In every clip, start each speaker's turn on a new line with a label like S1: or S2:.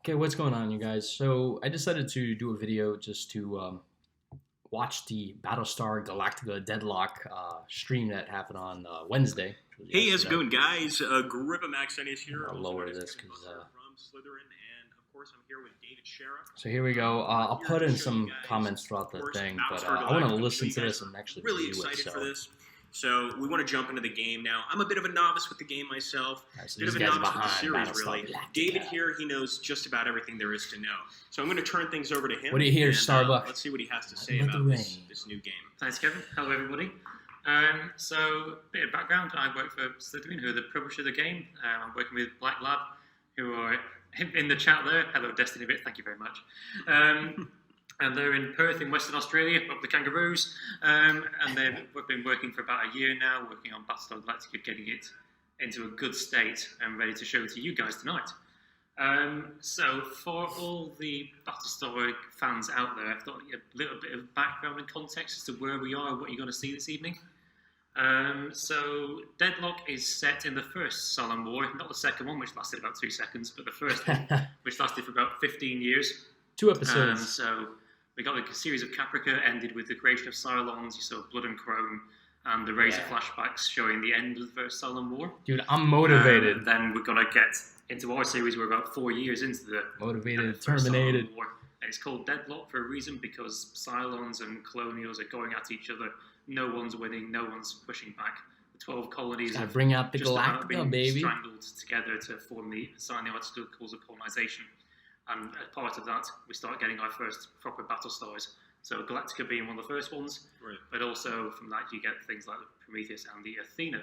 S1: Okay, what's going on, you guys? So I decided to do a video just to watch the Battlestar Galactica Deadlock stream that happened on Wednesday. Which was
S2: Hey, how's it
S1: yesterday.
S2: going, guys? Gripa is here.
S1: I'll
S2: Also
S1: lower
S2: known as
S1: this
S2: Kevin
S1: 'cause,
S2: Butler from Slytherin, and of course, I'm here with David Sheriff.
S1: So here we go. I'll
S2: Here
S1: put
S2: to
S1: in
S2: show
S1: some
S2: you guys,
S1: comments throughout the
S2: of course,
S1: thing, but
S2: Battlestar
S1: I want to
S2: Galactica.
S1: listen
S2: So
S1: to
S2: you
S1: this
S2: guys
S1: and actually
S2: really
S1: review
S2: excited
S1: it.
S2: for
S1: So,
S2: this. So we want to jump into the game now. I'm a bit of a novice with the game myself.
S1: alright, so
S2: Bit
S1: these
S2: of a
S1: guys
S2: novice with the
S1: behind
S2: series,
S1: Battlestar
S2: really.
S1: Galactica.
S2: David here, he knows just about everything there is to know. So I'm going to turn things over to him.
S1: What do you hear,
S2: and,
S1: Starbuck?
S2: Let's see what he has to say
S1: Nothing but
S2: about
S1: the
S2: this,
S1: rain.
S2: this new game.
S3: Thanks, Kevin. Hello, everybody. So, a bit of background. I work for Slytherin, who are the publisher of the game. I'm working with Black Lab, who are in the chat there. Hello, Destiny Bit. Thank you very much. And they're in Perth, in Western Australia, up the Kangaroos. And we've been working for about a year now, working on Battlestar Galactica, getting it into a good state and ready to show to you guys tonight. So for all the Battlestar fans out there, I thought a little bit of background and context as to where we are and what you're going to see this evening. So Deadlock is set in the first Cylon War, not the second one, which lasted about 2 seconds, but the first one, which lasted for about 15 years.
S1: 2 episodes.
S3: So we got a series of Caprica, ended with the creation of Cylons. You saw Blood and Chrome, and the Razor flashbacks showing the end of the first Cylon War.
S1: Dude, I'm motivated.
S3: And then we're going to get into our series. We're about 4 years into the
S1: Motivated,
S3: first
S1: terminated.
S3: Cylon War. And it's called Deadlock for a reason, because Cylons and Colonials are going at each other. No one's winning, no one's pushing back. The 12 colonies
S1: Gotta
S3: have
S1: bring out the
S3: just about
S1: Galactica,
S3: been
S1: baby.
S3: strangled together to sign the articles of colonization. And as part of that, we start getting our first proper battle stars. So Galactica being one of the first ones,
S2: Right.
S3: but also from that you get things like the Prometheus and the Athena,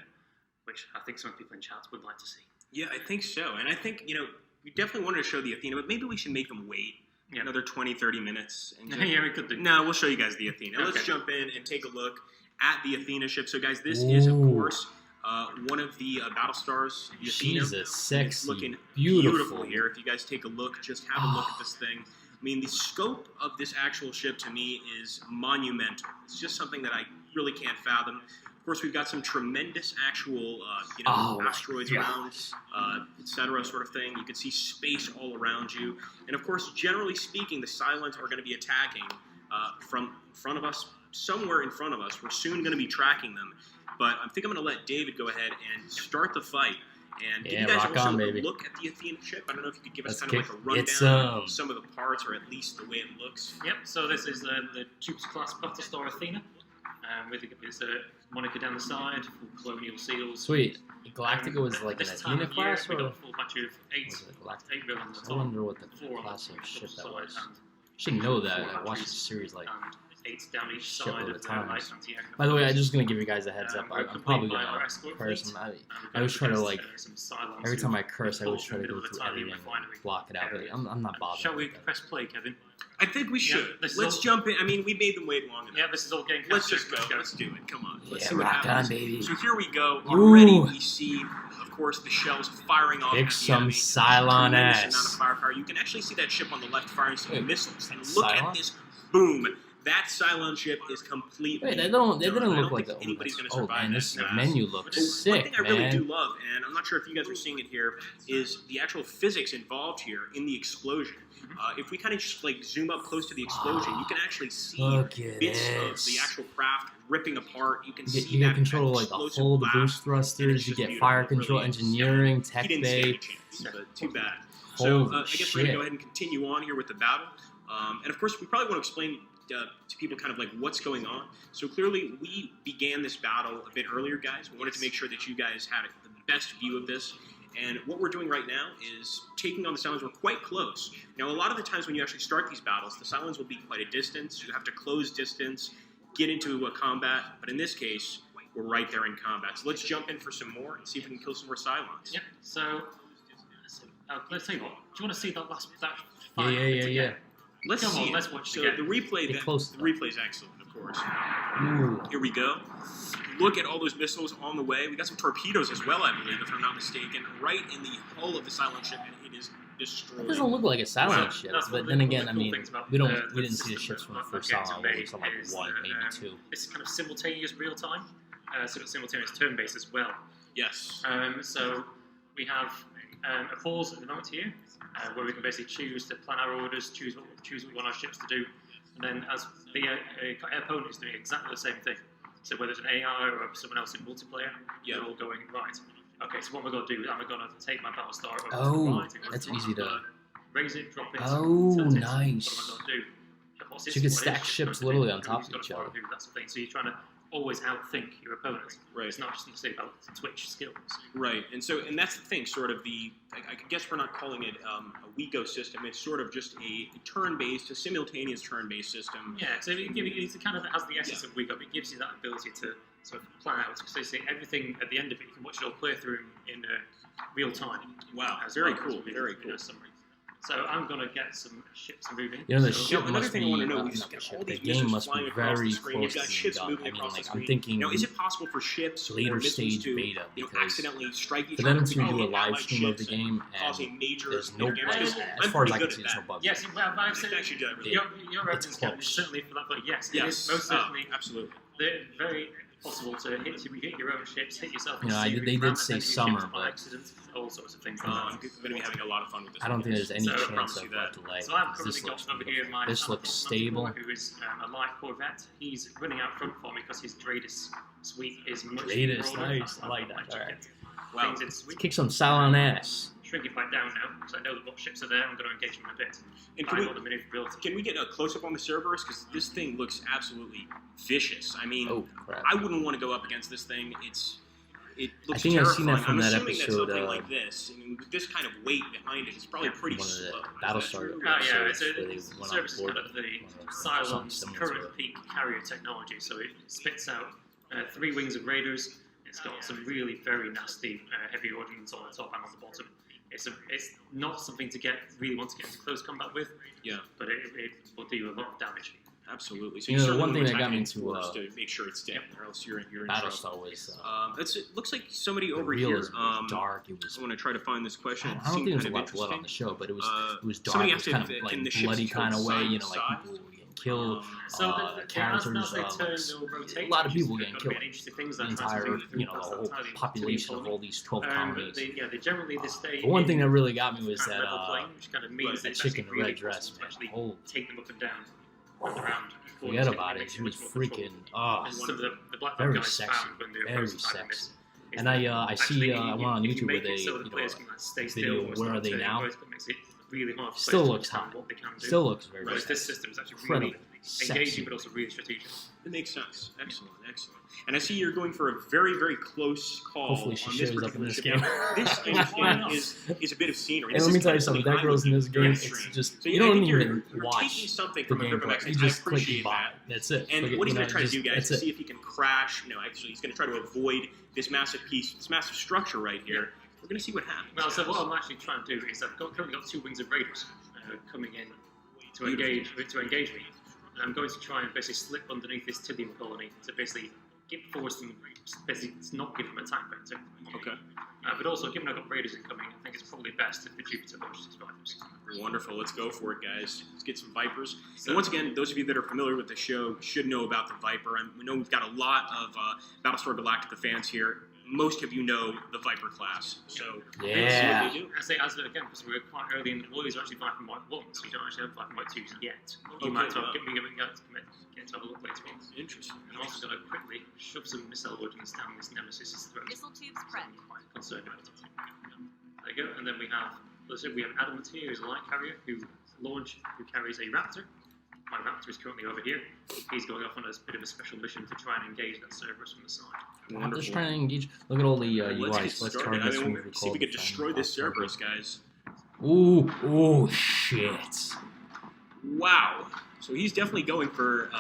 S3: which I think some people in chat would like to see.
S2: Yeah, I think so. And I think, we definitely wanted to show the Athena, but maybe we should make them wait another 20, 30 minutes. And just...
S3: Yeah, we could do.
S2: No, we'll show you guys the Athena.
S3: Okay.
S2: Let's jump in and take a look at the Athena ship. So, guys, this is, of course, one of the battle stars, the Athena.
S1: She's a
S2: It's
S1: sexy,
S2: looking
S1: beautiful
S2: here. If you guys take a look, just have a look at this thing. I mean, the scope of this actual ship to me is monumental. It's just something that I really can't fathom. Of course, we've got some tremendous actual, asteroids around, etc., sort of thing. You can see space all around you. And of course, generally speaking, the Cylons are going to be attacking from in front of us, somewhere in front of us. We're soon going to be tracking them. But I think I'm going to let David go ahead and start the fight. And give you guys
S1: rock
S2: also
S1: on,
S2: a
S1: baby.
S2: look at the Athena ship. I don't know if you could give us
S1: Let's
S2: kind of like a rundown
S1: get some.
S2: of some of the parts, or at least the way it looks.
S3: Yep, so this is the Jupiter-class Battlestar Athena. With it's a moniker down the side, full colonial seals.
S1: Sweet. Galactica was like an
S3: This time
S1: Athena
S3: of year,
S1: class,
S3: we
S1: or
S3: got a full batch of eight
S1: was it Galactica?
S3: villains at
S1: I
S3: all.
S1: wonder what the
S3: 4 on
S1: class
S3: the
S1: of ship that
S3: side
S1: was.
S3: and
S1: Should know that.
S3: 4
S1: I watched the
S3: batteries
S1: series like.
S3: and 8 down each
S1: shitload
S3: side
S1: of
S3: of the
S1: times.
S3: light anti-aircraft.
S1: By the way, I'm just gonna give you guys a heads up.
S3: We're
S1: I'm probably
S3: accompanied by our
S1: gonna
S3: escort
S1: curse.
S3: fleet,
S1: I
S3: and
S1: always try to
S3: we've
S1: like
S3: got, some Cylons
S1: every
S3: who
S1: time I curse, I always
S3: fall
S1: try to
S3: from
S1: go
S3: the middle
S1: through
S3: of the
S1: everything,
S3: refinery.
S1: block it out. But I'm not bothered.
S3: Shall we
S1: with that.
S3: press play, Kevin?
S2: I think we should.
S3: this is
S2: Let's
S3: all-
S2: jump in. I mean, we made them wait long enough.
S3: Yeah, this is all getting
S2: Let's
S3: captured.
S2: just go. Let's do it. Come on. Let's
S1: Yeah,
S2: see what
S1: rock
S2: happens.
S1: on, baby.
S2: So here we go.
S1: Ooh.
S2: Already we see, of course, the shells firing off.
S1: Kick
S2: at the
S1: some
S2: enemy.
S1: Cylon
S2: Tremendous
S1: ass.
S2: amount of firepower. You can actually see that ship on the left firing some
S1: Wait,
S2: missiles. And
S1: that's
S2: look
S1: Cylon?
S2: at this boom. That Cylon ship is completely.
S1: Wait, they didn't
S2: done. I
S1: look
S2: don't
S1: like
S2: think
S1: the.
S2: anybody's going to
S1: Oh
S2: survive
S1: man,
S2: that
S1: this
S2: fast.
S1: menu looks
S2: One
S1: sick,
S2: thing I really
S1: man.
S2: do love, and I'm not sure if you guys are seeing it here, is the actual physics involved here in the explosion. If we kind of just like zoom up close to the explosion, you can actually see
S1: Look at
S2: bits of
S1: this.
S2: the actual craft ripping apart. You can
S1: You
S2: see
S1: get, you get
S2: that
S1: control of like the
S2: explosive
S1: hull, the
S2: blast.
S1: boost thrusters. You
S2: just
S1: get
S2: beautiful.
S1: fire
S2: It
S1: control,
S2: really is.
S1: engineering,
S2: He
S1: tech
S2: didn't stand
S1: bay.
S2: a chance, but too bad. So
S1: Holy
S2: I guess we're
S1: shit.
S2: going to go ahead and continue on here with the battle. And of course, we probably want to explain to people kind of like what's going on. So clearly, we began this battle a bit earlier, guys. We wanted to make sure that you guys had the best view of this. And what we're doing right now is taking on the Cylons. We're quite close. Now, a lot of the times when you actually start these battles, the Cylons will be quite a distance. You have to close distance, get into a combat. But in this case, we're right there in combat. So let's jump in for some more and see if we can kill some more Cylons.
S3: Yep. So let's tell you what. Do you want to see that fight?
S1: Yeah.
S2: Let's
S3: Come
S2: see
S3: on,
S2: it.
S3: let's watch it
S2: So
S3: again.
S2: the replay,
S1: Get close to
S2: the replay is excellent, of course.
S1: Ooh.
S2: Here we go. Look at all those missiles on the way. We got some torpedoes as well, I believe, if I'm not mistaken, right in the hull of the Cylon ship, and it is destroyed.
S1: It doesn't look like a Cylon
S3: Well,
S1: ship,
S3: that's
S1: but
S3: one
S1: then
S3: of the
S1: again, I
S3: cool
S1: mean,
S3: things about
S1: we
S3: the
S1: didn't see the
S3: system
S1: ships from the
S3: that
S1: first
S3: Games
S1: Cylon.
S3: made
S1: We saw like
S3: is
S1: one,
S3: that,
S1: maybe two.
S3: It's kind of simultaneous real time, simultaneous turn-based as well.
S2: Yes.
S3: So we have a pause at the moment here, where we can basically choose to plan our orders, choose what we want our ships to do, and then as the opponent is doing exactly the same thing. So whether it's an AI or someone else in multiplayer, they're all going, right, okay, so what we're going to do is I'm going to take my Battlestar over to the right.
S1: That's easy to...
S3: Raise it, drop it,
S1: Oh,
S3: tilt it.
S1: nice.
S3: What am I going to do? What's
S1: So you could stack ships literally on top of
S3: Who's
S1: each
S3: gotta
S1: other.
S3: follow who, that's the thing. So you're trying to always outthink your opponent.
S2: Right.
S3: It's not just necessarily about Twitch skills.
S2: Right, and that's the thing. Sort of I guess we're not calling it a WeGo system. It's sort of just a turn-based, a simultaneous turn-based system.
S3: Yeah, so it kind of has the essence of WeGo. It gives you that ability to sort of plan out. So you see everything at the end of it. You can watch it all play through in real time.
S2: Wow,
S3: As
S2: very
S3: well,
S2: cool, very cool.
S3: Summary. So I'm going to get some ships moving.
S1: You know, the
S3: So-
S1: ship
S2: another
S1: must
S2: thing
S1: be,
S2: I want to know
S1: not
S2: is
S1: the ship,
S2: all
S1: the
S2: these
S1: game
S2: missiles
S1: must
S2: flying
S1: be
S2: across
S1: very
S2: the screen.
S1: close
S2: You've got
S1: to
S2: ships
S1: being done.
S2: moving
S1: I mean,
S2: across the
S1: like,
S2: screen.
S1: I'm thinking
S2: Now, is it possible for ships
S1: later
S2: or missiles
S1: stage
S2: to
S1: beta, because
S2: accidentally strike each
S1: for them
S2: other?
S1: to do a
S2: become
S1: live
S2: allied
S1: stream of the
S2: ships and
S1: game,
S2: cause a
S1: and
S2: major
S1: there's no
S2: damage?
S1: bugs.
S2: Because
S1: As
S2: I'm
S1: far as
S2: pretty
S1: I
S2: good
S1: can see,
S2: at
S1: there's no
S2: that.
S1: bugs.
S3: Yes, well, I've said
S2: Actually do everything.
S3: your evidence
S1: close.
S3: is certainly for that, but yes, it
S2: Yes,
S3: is most certainly
S2: absolutely.
S3: they're very possible to hit your own ships, hit yourself.
S1: You know, they did say summer, but
S3: accident, all sorts of things like
S2: I'm
S3: that.
S2: going to be having a lot of fun with this.
S1: I don't think there's any
S3: So, I
S1: chance
S2: promise
S1: of
S2: you that.
S1: delay.
S3: So I've
S1: This
S3: currently
S1: looks
S3: got over here
S1: beautiful.
S3: my
S1: This looks stable.
S3: who is a light Corvette. He's running out front for me because his Dreadis sweep is much
S1: Dreadis,
S3: broader.
S1: nice. I like that.
S3: Actually
S1: Alright.
S3: get
S2: Wow.
S3: things in sweep.
S1: Kick some Salon ass.
S3: Shrink it back down now, because I know that what ships are there. I'm going to engage them in a bit.
S2: And
S3: I want the maneuverability.
S2: can we get a close-up on the Cerberus? Because this thing looks absolutely vicious. I mean,
S1: Oh, crap.
S2: I wouldn't want to go up against this thing. It looks
S1: think I've
S2: terrifying.
S1: seen that from
S2: I'm
S1: that
S2: assuming that
S1: episode,
S2: something like this, I mean, with this kind of weight behind it, it's probably pretty
S1: One of the
S2: slow.
S1: Battlestar
S3: Oh yeah,
S1: episodes where they
S3: it's
S1: went on
S3: service is
S1: board.
S3: kind of the
S1: Something
S3: Cylon's
S1: similar to
S3: current
S1: it.
S3: peak carrier technology. So it spits out 3 wings of Raiders. It's got some really very nasty heavy ordnance on the top and on the bottom. It's not something to really want to get into close combat with.
S2: Yeah.
S3: But it will do a lot of damage.
S2: Absolutely. So
S1: You know,
S2: certainly
S1: one thing
S2: want
S1: that got
S2: to
S1: me
S2: attack it
S1: into,
S2: first to make sure it's dead, or else you're in trouble.
S1: Battlestar was
S2: It looks like somebody
S1: the
S2: over
S1: reel
S2: here.
S1: is really dark. It was.
S2: I want to try to find this question.
S1: I
S2: It
S1: don't
S2: seemed
S1: think there was a
S2: kind
S1: lot
S2: of
S1: of blood on the
S2: interesting.
S1: show, but it was dark.
S2: somebody
S1: It was
S2: asked
S1: kind
S2: if
S1: of
S2: can
S1: like
S2: the ships
S1: bloody
S2: tilt
S1: kind of way.
S2: side
S1: You
S2: to
S1: know, like
S2: side?
S1: people were getting killed.
S3: So
S1: Characters,
S3: as they
S1: like,
S3: turn, they'll rotate.
S1: a lot of people
S3: Which
S1: getting
S3: is
S1: killed.
S3: gonna be an interesting thing,
S1: The
S3: that's
S1: entire,
S3: something
S1: you know, the
S3: that's
S1: whole
S3: entirely
S1: population of
S3: totally
S1: all these 12
S3: but
S1: colonies.
S3: they generally this day.
S1: The one thing that really got me was that
S3: level plane, which kind of means
S1: that
S3: it's
S1: chick in
S3: actually
S1: the
S3: really
S1: red dress,
S3: possible to
S1: man.
S3: actually
S1: Holy,
S3: take them up and down and around.
S1: forget about it. She was freaking,
S3: And some of the Black
S1: very
S3: guys
S1: sexy,
S3: found when they were
S1: very
S3: first finding
S1: sexy.
S3: this.
S1: And I see I went on
S3: if you
S1: YouTube where
S3: make it
S1: they,
S3: so
S1: you
S3: the
S1: know,
S3: players can stay
S1: video,
S3: still, or
S1: where are
S3: start
S1: they
S3: turning
S1: now?
S3: both, it makes it really hard for
S1: Still
S3: players to
S1: looks
S3: understand
S1: hot.
S3: what they can do.
S1: Still looks very
S3: Whereas this
S1: sexy.
S3: system is actually
S1: Incredible,
S3: really
S1: sexy.
S3: engaging, but also really strategic.
S2: It makes sense. Excellent, excellent. And I see you're going for a very, very close call
S1: Hopefully she
S2: on this
S1: shows up in
S2: particular
S1: this
S2: ship.
S1: game.
S2: Now, this
S3: Why
S2: is a bit of scenery.
S1: And
S2: This
S1: let me
S2: is
S1: tell
S2: kind
S1: you
S2: of
S1: something,
S2: I
S1: that girl's in this
S2: would
S1: game,
S2: guess
S1: it's
S2: stream.
S1: just,
S2: So
S1: you
S2: I
S1: don't
S2: think
S1: even
S2: you're
S1: watch
S2: taking something
S1: the
S2: from a
S1: gameplay.
S2: Max.
S1: You
S2: I
S1: just click
S2: appreciate
S1: buy.
S2: that.
S1: That's it.
S2: And
S1: Like,
S2: what he's
S1: you
S2: going to try to do, guys,
S1: that's
S2: is
S1: it.
S2: see if he can crash. No, actually, he's going to try to avoid this massive piece, this massive structure right here. We're going to see what happens.
S3: Well, so
S2: guys.
S3: what I'm actually trying to do is currently got 2 wings of Raiders coming in to engage me. And I'm going to try and basically slip underneath this Tilium colony to basically force them, basically not give them attack vector.
S2: Okay.
S3: But also, given I've got Raiders incoming, I think it's probably best if the Jupiter launches its Vipers.
S2: Wonderful. Let's go for it, guys. Let's get some Vipers.
S3: So,
S2: And once again, those of you that are familiar with the show should know about the Viper. And we know we've got a lot of Battlestar Galactica fans here. Most of you know the Viper class. So
S1: Yeah.
S2: let's see what they do.
S3: I say, again, because we're quite early in the war, these are actually Viper Mike 1s, so you don't actually have Viper Mike 2s yet. You
S2: Okay,
S3: might have
S2: well.
S3: get to have a look later on.
S2: Interesting.
S3: And I'm also going to quickly shove some missile ordnance down this Nemesis's throat.
S4: Missile tubes prep.
S3: I'm quite concerned about it. There you go, and then we have Adamant here, who's a light carrier, who carries a Raptor. My Raptor is currently over here. He's going off on a bit of a special mission to try and engage that Cerberus from the side.
S1: I'm just trying to engage. Look at all the
S2: Let's get
S1: UIs. Let's
S2: started.
S1: target this
S2: I
S1: one.
S2: mean, see if we can destroy this Cerberus, guys.
S1: Ooh, shit.
S2: Wow. So he's definitely going for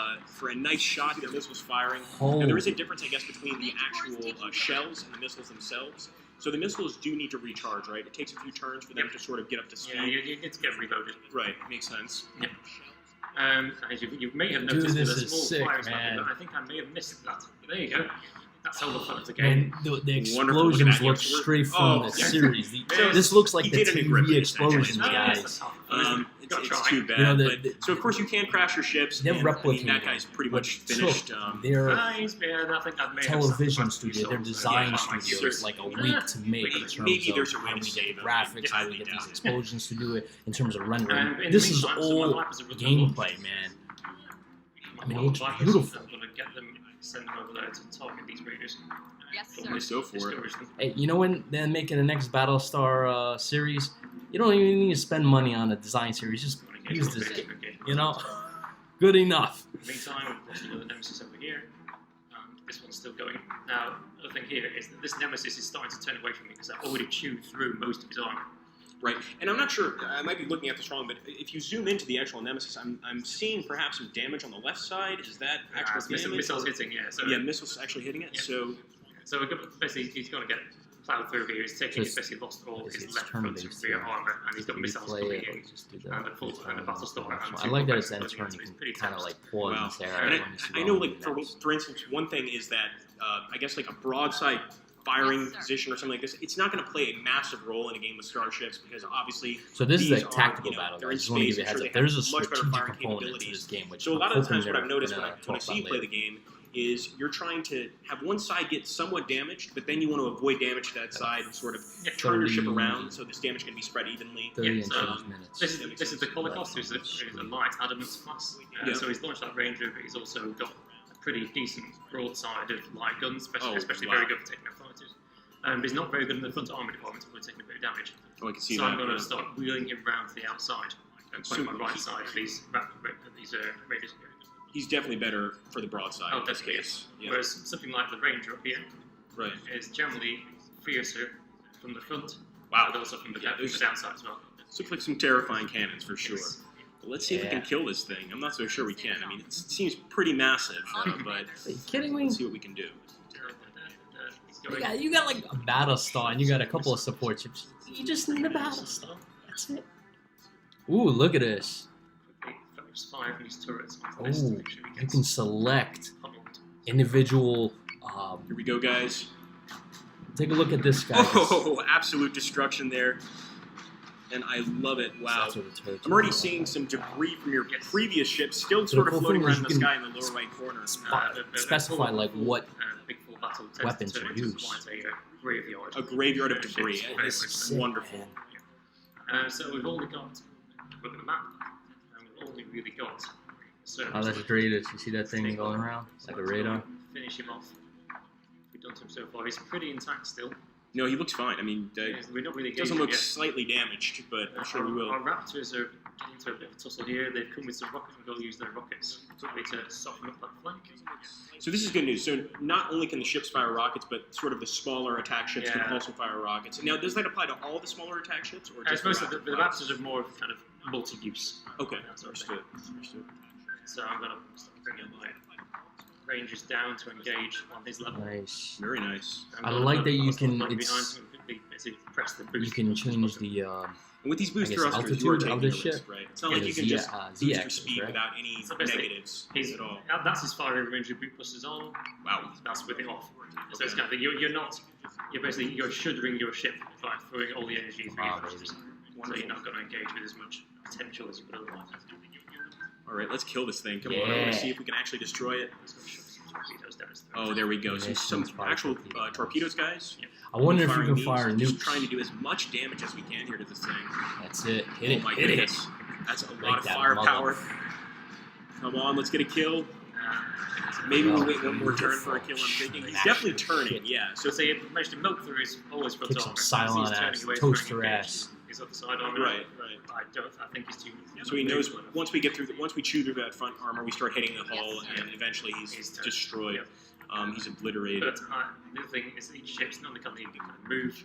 S2: a nice shot that this was firing. Now, there is a difference, I guess, between the actual shells and the missiles themselves. So the missiles do need to recharge, right? It takes a few turns for them to sort of get up to speed.
S3: Yeah, you need to get reloaded.
S2: Right, makes sense.
S3: Yep. As you may have
S1: Dude,
S3: noticed,
S1: this
S3: there's a
S1: is
S3: small
S1: sick,
S3: fire spike,
S1: man.
S3: but I think I may have missed that. There you go. That's all the fun of the game.
S1: And the
S2: Wonderful. Look at
S1: explosions
S2: that.
S1: look
S2: Yeah, so
S1: straight from the
S2: yeah.
S1: series.
S2: So
S1: This looks like
S2: he
S1: the
S2: did a new grip
S1: TV
S2: in this thing.
S1: explosions,
S2: Yeah,
S1: guys.
S2: It's too bad.
S1: You know,
S2: so of course you can crash your ships.
S1: They're
S2: And, I mean,
S1: replicating
S2: that guy's pretty much
S1: what
S2: finished.
S1: took their
S3: I think I've made
S1: television
S3: some
S1: studio, their design studios, like a week to make in terms
S2: Maybe
S1: of
S2: there's a way
S1: how
S2: to
S1: we
S2: save
S1: get
S2: them.
S1: graphics, how we
S2: Highly
S1: get these
S2: doubt it.
S1: explosions to do it in terms of rendering.
S3: In
S1: This
S3: the
S1: is
S3: meantime, some of
S1: all
S3: my lapis are written
S1: gameplay, man. I mean, it looks beautiful.
S3: I'm going to get them, send them over there to target these raiders.
S4: Yes, sir.
S2: Let's go for it.
S3: Discourage them.
S1: Hey, you know when they're making the next Battlestar series, you don't even need to spend money on a design series. Just use this game. You know, good enough.
S3: In the meantime, we've got another nemesis over here. This one's still going. Now, the other thing here is that this nemesis is starting to turn away from me because I've already chewed through most of his armor.
S2: Right, and I'm not sure, I might be looking at this wrong, but if you zoom into the actual Nemesis, I'm seeing perhaps some damage on the left side. Is that actual damage?
S3: Missiles hitting, yeah. So,
S2: yeah, missiles actually hitting it,
S3: Yeah.
S2: so...
S3: we're basically, he's going to get plowed through here. He's taking, he's basically lost all his left front and rear armor, and he's got missiles coming in. And the Battlestar.
S1: I like that it's end turn. You can kind of like pause
S2: Wow.
S1: and say, all
S2: And
S1: right, let me see
S2: I
S1: what
S2: know,
S1: I'm
S2: like,
S1: doing next.
S2: for instance, one thing is that, I guess, like, a broadside firing
S4: Yes, sir.
S2: position or something like this, it's not going to play a massive role in a game with starships because obviously
S1: So this is
S2: these
S1: a
S2: are,
S1: tactical
S2: you know,
S1: battle.
S2: they're
S1: I
S2: in
S1: just want to give
S2: space,
S1: you a heads
S2: I'm
S1: up.
S2: sure they
S1: There's a
S2: have much better
S1: strategic
S2: firing
S1: component to
S2: capabilities.
S1: this game, which
S2: So a lot
S1: I'm
S2: of the times
S1: hoping
S2: what I've noticed
S1: they're
S2: when
S1: gonna
S2: I
S1: talk
S2: see you
S1: about
S2: play
S1: later.
S2: the game is you're trying to have one side get somewhat damaged, but then you want to avoid damage to that side and sort of turn your ship
S1: 30
S2: around so this damage can be spread evenly.
S1: 30
S3: Yeah,
S1: and
S3: so,
S1: change minutes.
S3: This is the Holocaust, who's a light adamant class.
S2: Yeah.
S3: So he's launched that Ranger, but he's also got a pretty decent broadside of light guns, especially
S2: wow.
S3: very good for taking out fighters. But he's not very good in the front armor department, so we're taking a bit of damage.
S2: Oh, I can see
S3: So
S2: that.
S3: I'm going
S2: yeah.
S3: to start wheeling him round to the outside and
S2: So
S3: point my right side of these Raiders.
S2: He's definitely better for the broadside.
S3: Oh,
S2: in this
S3: definitely.
S2: case. Yeah.
S3: Whereas something like the Ranger up here
S2: Right.
S3: is generally fiercer from the front,
S2: Wow.
S3: but also from the,
S2: Yeah,
S3: from the downside as well.
S2: This looks like some terrifying cannons for sure.
S3: Yes.
S2: But let's see if we
S1: Yeah.
S2: can kill this thing. I'm not so sure we can. I mean, it seems pretty massive, but
S1: Are you kidding me?
S2: let's see what we can do.
S3: He's going
S1: You got like a Battlestar and you got a couple of support ships. You just need a Battlestar. That's it. Ooh, look at this.
S3: fire from these turrets.
S1: Oh, you can select individual.
S2: Here we go, guys.
S1: Take a look at this guy.
S2: Oh, absolute destruction there. And I love it. Wow.
S1: That's what it's hurt.
S2: I'm already seeing some debris from your
S3: Yes.
S2: previous ship still
S1: The
S2: sort of
S1: cool
S2: floating
S1: thing is
S2: around in
S1: you
S2: the
S1: can
S2: sky in the lower right corner.
S1: specify like what
S3: big full battle
S1: weapons are used.
S3: Graveyard.
S2: A graveyard of debris.
S3: Ships,
S2: This is
S1: sick,
S2: wonderful.
S3: man. So we've only got, look at the map, and we've only really got. So
S1: Oh, that's great. You see that thing going around? Like a radar?
S3: Finish him off. We've done to him so far. He's pretty intact still.
S2: No, he looks fine. I mean,
S3: We're not really
S2: doesn't
S3: engaging
S2: look
S3: yet.
S2: slightly damaged, but I'm sure we will.
S3: Our Raptors are getting into a bit of a tussle here. They've come with some rockets and they'll use their rockets quickly to soften up that flank.
S2: So this is good news. So not only can the ships fire rockets, but sort of the smaller attack ships can
S3: Yeah.
S2: also fire rockets. Now, does that apply to all the smaller attack ships, or
S3: I
S2: just
S3: suppose the
S2: Raptors?
S3: Raptors are more of kind of multi-use.
S2: Okay,
S3: That sort of thing.
S2: understood.
S3: So I'm going to start bringing my Rangers down to engage on his level.
S1: Nice.
S2: Very nice.
S1: I like that you can-
S3: Behind
S1: it's-
S3: him, quickly, basically press the
S1: You
S3: boost
S1: can
S3: button.
S1: change the.
S2: And with these boost
S1: I guess
S2: thrusters, you are
S1: altitude
S2: taking
S1: of
S2: a
S1: the
S2: risk,
S1: ship.
S2: right? It's not
S3: Yeah,
S2: like you can
S1: the
S2: just boost your
S1: Z-axis,
S2: speed
S1: right?
S2: without any
S3: So basically,
S2: negatives
S3: He's,
S2: at all.
S3: that's his firing range of boot busters on.
S2: Wow.
S3: That's with it off. So it's kind of thing. You're basically shuddering your ship by throwing all the energy through your
S1: Wow,
S3: thrusters. So you're not going to engage with as much potential as you would otherwise.
S2: All right, let's kill this thing. Come on, I
S1: Yeah.
S2: want to see if we can actually destroy it.
S3: Let's go shove some torpedoes down his throat.
S2: Oh, there we go. So
S1: Nice
S2: some
S1: ones fire
S2: actual
S1: torpedoes.
S2: torpedoes, guys.
S1: I wonder if you
S2: Firing
S1: can
S2: these,
S1: fire
S2: Just
S1: nukes.
S2: trying to do as much damage as we can here to this thing.
S1: That's it. Hit
S2: Oh
S1: it.
S2: my
S1: Hit it.
S2: goodness. That's a
S1: Break
S2: lot of
S1: that
S2: firepower.
S1: mother.
S2: Come on, let's get a kill.
S3: Uh,
S2: Maybe we'll
S1: Oh,
S2: wait one more turn for a kill. I'm thinking he's definitely turning. Yeah.
S3: So
S2: So
S3: say you managed to milk through his always front
S1: Kick some
S3: armor.
S1: Cylon
S3: He's turning
S1: ass,
S3: away,
S1: toaster
S3: throwing engage
S1: ass.
S3: His other side armor.
S2: right.
S3: I think he's too.
S2: So he knows once we get through, once we chew through that front armor, we start hitting the hull,
S4: Yes, sir.
S2: and eventually he's
S3: He's turned.
S2: destroyed. He's obliterated.
S3: But the other thing is that each ship's not only can they kind of move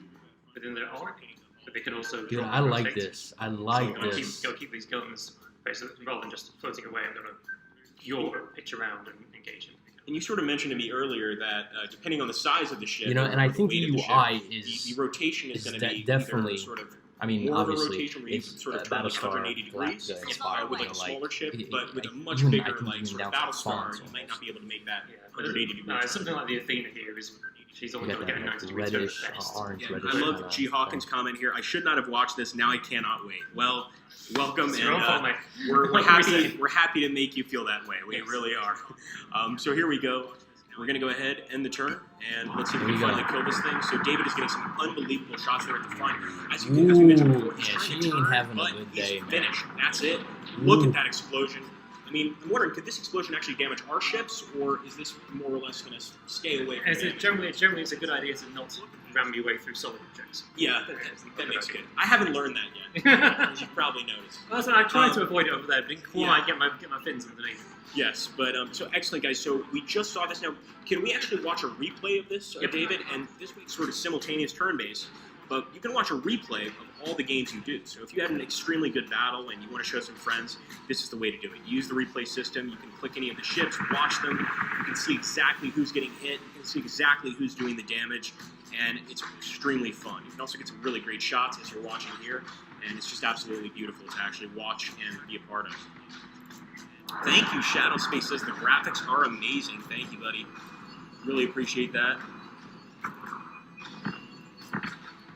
S3: within their arc, but they can also.
S1: Dude,
S3: drop
S1: I
S3: and
S1: like
S3: rotate.
S1: this. I
S3: So
S1: like
S3: we're gonna
S1: this.
S3: keep these guns basically rather than just floating away. I'm going to yaw, pitch around, and engage him.
S2: And you sort of mentioned to me earlier that depending on the size of the ship,
S1: You know, and I
S2: or the
S1: think
S2: weight
S1: the
S2: of the ship,
S1: UI
S2: the
S1: is
S2: rotation is
S1: is
S2: going to be
S1: definitely
S2: either sort of
S1: I mean,
S2: more of a
S1: obviously,
S2: rotation where you
S1: it's
S2: can sort of turn like
S1: Battlestar
S2: 180 degrees
S1: Galactica inspired,
S2: with
S1: you
S2: like a
S1: know,
S2: smaller ship, but with a much
S1: even I
S2: bigger
S1: can
S2: like
S1: even
S2: sort of
S1: down to
S2: Battlestar,
S1: fonts
S2: you might
S1: almost.
S2: not be able to make that
S3: Yeah,
S2: 180 degree
S3: no,
S2: turn.
S3: something like the Athena here is she's
S1: You
S3: only
S1: got
S3: got to
S1: that
S3: get a
S1: like
S3: 90 degree turn
S1: reddish,
S3: at best.
S1: orange,
S2: Yeah,
S1: reddish.
S2: I love
S1: kinda
S2: G Hawkins'
S1: thing.
S2: comment here. I should not have watched this. Now I cannot wait. Well, welcome,
S3: It's your own
S2: and
S3: fault, mate.
S2: we're
S3: What can we say?
S2: happy to make you feel that way. We
S3: Yes.
S2: really are. So here we go. We're gonna go ahead, end the turn, and let's see if we
S1: Here
S2: can
S1: we go.
S2: finally kill this thing. So David is getting some unbelievable shots there at the front. As we mentioned before, he's
S1: yeah,
S2: trying
S1: she
S2: to
S1: ain't
S2: turn,
S1: having a
S2: but
S1: good
S2: he's
S1: day, man.
S2: finished. That's it. Look
S1: Ooh.
S2: at that explosion. I mean, I'm wondering, could this explosion actually damage our ships, or is this more or less going to stay away from damage?
S3: Generally, it's a good idea to not ram your way through solid objects.
S2: Yeah, that makes good. I haven't learned that yet, as you've probably noticed.
S3: Well, so I tried to avoid it over there, but didn't quite get my fins underneath.
S2: Yes, but so excellent, guys. So we just saw this now. Can we actually watch a replay of this,
S3: Yep.
S2: David? And this week's sort of simultaneous turn base, but you can watch a replay of all the games you do. So if you had an extremely good battle and you want to show some friends, this is the way to do it. Use the replay system. You can click any of the ships, watch them. You can see exactly who's getting hit. You can see exactly who's doing the damage, and it's extremely fun. You can also get some really great shots as you're watching here, and it's just absolutely beautiful to actually watch and be a part of. Thank you, Shadow Space says the graphics are amazing. Thank you, buddy. Really appreciate that.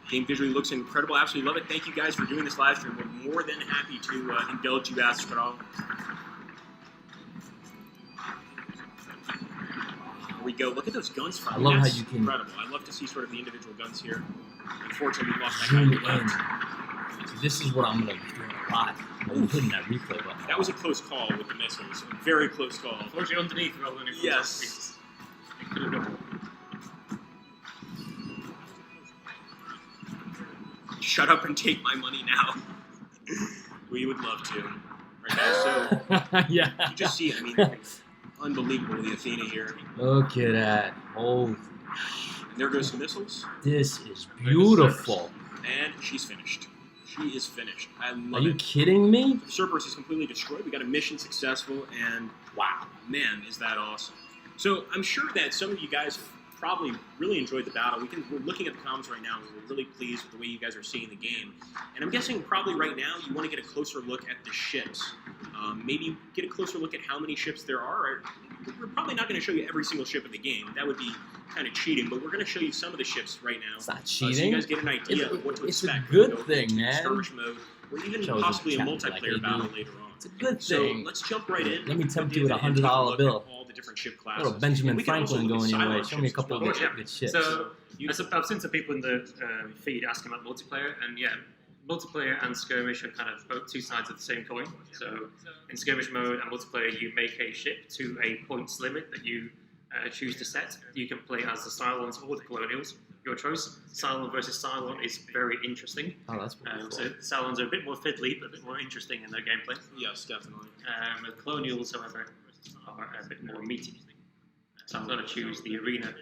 S2: Game visually looks incredible. Absolutely love it. Thank you guys for doing this live stream. We're more than happy to indulge you, Astral. Here we go. Look at those guns firing.
S1: I love how
S2: That's
S1: you can
S2: incredible. I love to see sort of the individual guns here. Unfortunately, we lost that
S1: zoom
S2: guy.
S1: in. So this is what I'm gonna be doing a lot. I'm hitting that replay button.
S2: That was a close call with the missiles. A very close call.
S3: Unfortunately, underneath rather than in front.
S2: Yes.
S3: It could have gone.
S2: Shut up and take my money now. We would love to. Right now, so
S1: yeah.
S2: you just see, I mean, unbelievable, the Athena here.
S1: Look at that. Oh,
S2: And there goes some missiles,
S1: this is beautiful.
S2: and she's finished. She is finished. I
S1: Are
S2: love
S1: you
S2: it.
S1: kidding me?
S2: Cerberus is completely destroyed. We got a mission successful, and
S1: Wow.
S2: man, is that awesome. So I'm sure that some of you guys probably really enjoyed the battle. We're looking at the comments right now, and we're really pleased with the way you guys are seeing the game. And I'm guessing probably right now you want to get a closer look at the ships. Maybe get a closer look at how many ships there are. We're probably not going to show you every single ship in the game. That would be kind of cheating, but we're going to show you some of the ships right now.
S1: It's not
S2: So you
S1: cheating.
S2: guys get an idea
S1: It's-
S2: of what to
S1: it's a
S2: expect.
S1: good
S2: when we go
S1: thing,
S2: into
S1: man.
S2: skirmish mode, or even
S1: Shows
S2: possibly a
S1: chat,
S2: multiplayer
S1: like, hey,
S2: battle
S1: dude.
S2: later on.
S1: It's a good
S2: So
S1: thing.
S2: let's jump right in.
S1: Let me tempt you
S2: David,
S1: with a
S2: and take
S1: $100
S2: look
S1: bill.
S2: at all the different ship classes.
S1: Little Benjamin
S2: We can also
S1: Franklin
S2: look at
S1: going your way.
S2: Cylon
S1: Show me a
S2: ships
S1: couple
S2: as
S1: of
S2: well.
S1: good ships.
S3: So, I've seen some people in the feed asking about multiplayer, and yeah, multiplayer and skirmish are kind of both two sides of the same coin. So, in skirmish mode and multiplayer, you make a ship to a points limit that you choose to set. You can play as the Cylons or the Colonials, your choice. Cylon versus Cylon is very interesting.
S1: Oh, that's pretty cool.
S3: So, Cylons are a bit more fiddly, but a bit more interesting in their gameplay.
S2: Yes, definitely.
S3: The Colonials, however, are a bit more meaty. So I'm going to choose the arena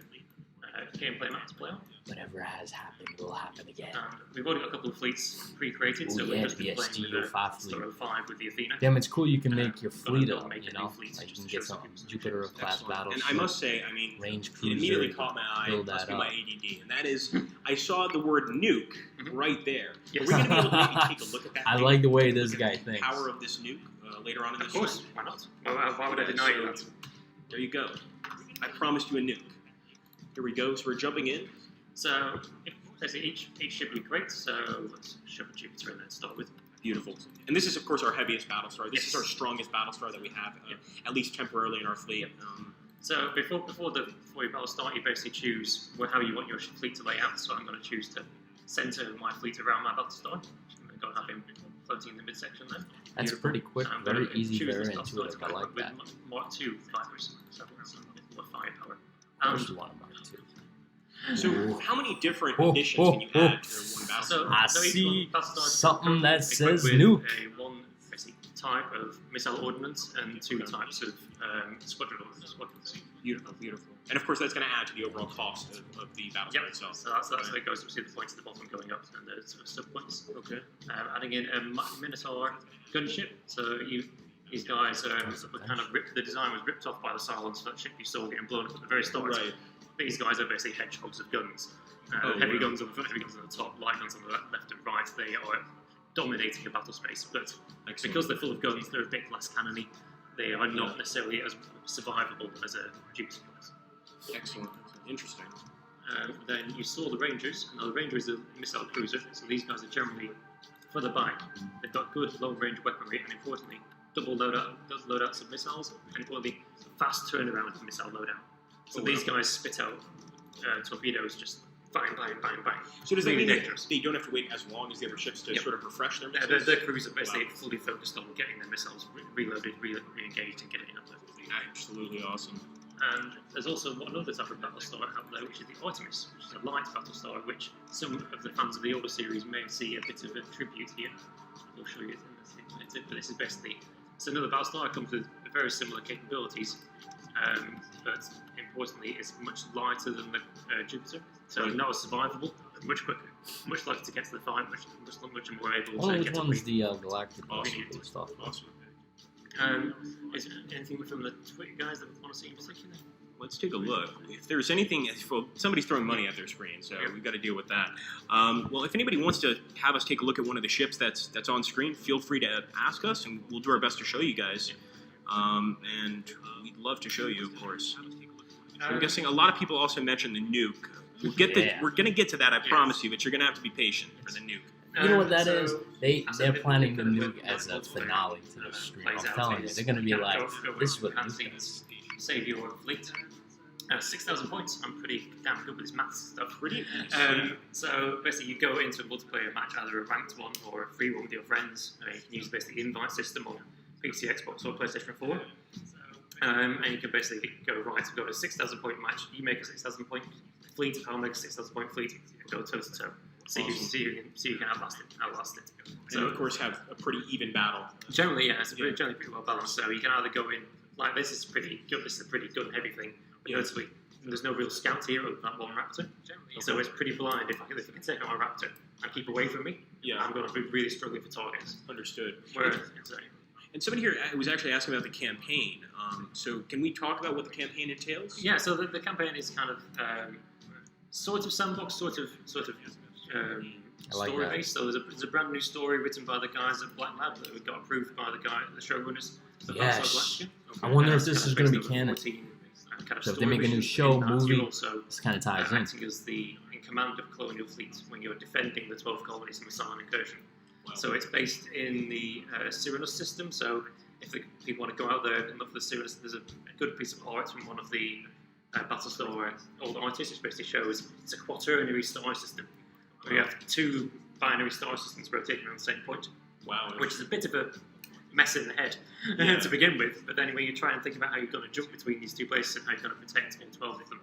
S3: gameplay map to play on.
S1: Whatever has happened will happen again.
S3: We've already got a couple of fleets pre-created, so
S1: Ooh,
S3: we've
S1: yeah,
S3: just been
S1: the
S3: playing with the
S1: STO5 fleet.
S3: Star 05 with the Athena.
S1: Damn, it's cool you can
S3: Uh,
S1: make your
S3: gonna
S1: fleet
S3: go
S1: up,
S3: make
S1: you
S3: a
S1: know?
S3: new fleet
S1: Like you
S3: just
S1: can
S3: to
S1: get
S3: show
S1: some
S3: some people.
S1: Jupiter-class
S2: Excellent.
S1: battleship.
S2: And I must say, I mean,
S1: range
S2: it
S1: cruiser.
S2: immediately caught my eye.
S1: build
S2: Must
S1: that
S2: be my
S1: up.
S2: ADD, and that is, I saw the word nuke right there.
S3: Yes.
S2: Are we going to be able to maybe take a look at that?
S1: I
S2: maybe
S1: like the way
S2: take a
S1: this
S2: look
S1: guy
S2: at the
S1: thinks.
S2: power of this nuke later on in
S3: Of
S2: this
S3: course,
S2: stream?
S3: why not? Why would I deny you that?
S2: There you go. I promised you a nuke. Here we go. So we're jumping in.
S3: So, basically, each ship we create, so let's shove a Jupiter in there to start with.
S2: Beautiful. And this is, of course, our heaviest Battlestar. This is
S3: Yes.
S2: our strongest Battlestar that we have, at least temporarily in our fleet.
S3: So before your battle start, you basically choose how you want your fleet to lay out. So I'm going to choose to center my fleet around my Battlestar. I'm going to go have him floating in the midsection there.
S1: That's
S3: Beautiful.
S1: pretty quick,
S3: I'm
S1: very
S3: gonna
S1: easy,
S3: choose
S1: very
S3: this Battlestar
S1: intuitive.
S3: to
S1: I
S3: go
S1: like
S3: with
S1: that.
S3: Mark II fighters, so that's a bit more firepower.
S1: First one, Mark II.
S2: So how many different
S1: Oh,
S2: additions can you
S1: oh,
S2: add to one Battlestar?
S3: So,
S1: I
S3: so each
S1: see
S3: one Battlestar is
S1: something that
S3: equipped
S1: says
S3: with
S1: nuke.
S3: one basic type of missile ordnance and two types of squadrons.
S2: Beautiful, beautiful. And of course, that's going to add to the overall cost of the Battlestar
S3: Yep.
S2: itself.
S3: So that's where it goes. You see the points at the bottom going up, and the sort of sub points.
S2: Okay.
S3: Adding in a Minotaur gunship. So these guys were kind of ripped. The design was ripped off by the Cylons. So that ship you saw getting blown up at the very start.
S2: Right.
S3: these guys are basically hedgehogs of guns. Heavy guns on the top, light guns on the left and right. They are dominating the battle space, but because they're full of guns, they're a bit less cannony. They are not necessarily as survivable as a Jupiter class.
S2: Excellent. Interesting.
S3: Then you saw the Rangers. Now the Ranger is a missile cruiser, so these guys are generally further back. They've got good long-range weaponry, and importantly, double loadouts of missiles, and importantly, fast turnaround of missile loadout. So these guys spit out torpedoes just bang, bang, bang, bang.
S2: So does that
S3: really
S2: mean
S3: dangerous.
S2: that they don't have to wait as long as the other ships to sort of refresh their
S3: Yeah,
S2: missiles?
S3: their crews are basically fully focused on getting their missiles reloaded, re-engaged, and getting up there.
S2: Absolutely awesome.
S3: And there's also another type of Battlestar out there, which is the Artemis, which is a light Battlestar, which some of the fans of the older series may see a bit of a tribute here. I'll show you it in a bit, but this is basically, it's another Battlestar. It comes with very similar capabilities, but importantly, it's much lighter than the Jupiter, so not as survivable, but much quicker, much likely to get to the fight, much more able to get to
S1: one's the Galactic stuff.
S2: Awesome.
S3: Is there anything from the Twitter guys that want to see in particular?
S2: Let's take a look. If there's anything, well, somebody's throwing money at their screen, so we've got to deal with that. Well, if anybody wants to have us take a look at one of the ships that's on screen, feel free to ask us, and we'll do our best to show you guys. And we'd love to show you, of course. I'm guessing a lot of people also mentioned the nuke. We're going to get to that, I promise you, but you're going to have to be patient for the nuke.
S1: You know what that is? They're planning the nuke as a finale to the stream. I'm telling you, they're gonna be like, this is what nuke is.
S3: Save your fleet. 6,000 points. I'm pretty damn good with this maths stuff.
S2: Pretty.
S3: So basically, you go into a multiplayer match, either a ranked one or a free one with your friends. You can use basically the invite system on PC, Xbox, or PlayStation 4. And you can basically go to a 6,000 point match. You make a 6,000 point fleet, I'll make a 6,000 point fleet, and go toe to toe. So you can outlast it. So
S2: and of course have a pretty even battle.
S3: Generally, yeah, it's generally pretty well balanced. So you can either go in like this is pretty good. This is a pretty gun heavy thing. But notably, there's no real scout here other than that one raptor. So it's pretty blind. If I can take on a raptor and keep away from me, I'm going to be really struggling for targets.
S2: Understood. And
S3: And
S2: somebody here was actually asking about the campaign. So can we talk about what the campaign entails?
S3: Yeah, so the campaign is kind of sort of sandbox, sort of story based. So there's a brand new story written by the guys at Black Lab that got approved by the showrunners.
S1: Yes. I wonder if this is going to be canon. So if they make a new show, movie, this kind of ties in.
S3: Acting as in command of colonial fleets when you're defending the 12 colonies in the Silent Incursion.
S2: Wow.
S3: So it's based in the Cyrannus system. So if people want to go out there and look for the Cyrannus, there's a good piece of art from one of the Battlestar old artists, which basically shows it's a quaternary star system. Where you have two binary star systems rotating around the same point.
S2: Wow.
S3: Which is a bit of a mess in the head to begin with. But then when you try and think about how you're going to jump between these two places and how you're going to protect all 12 of them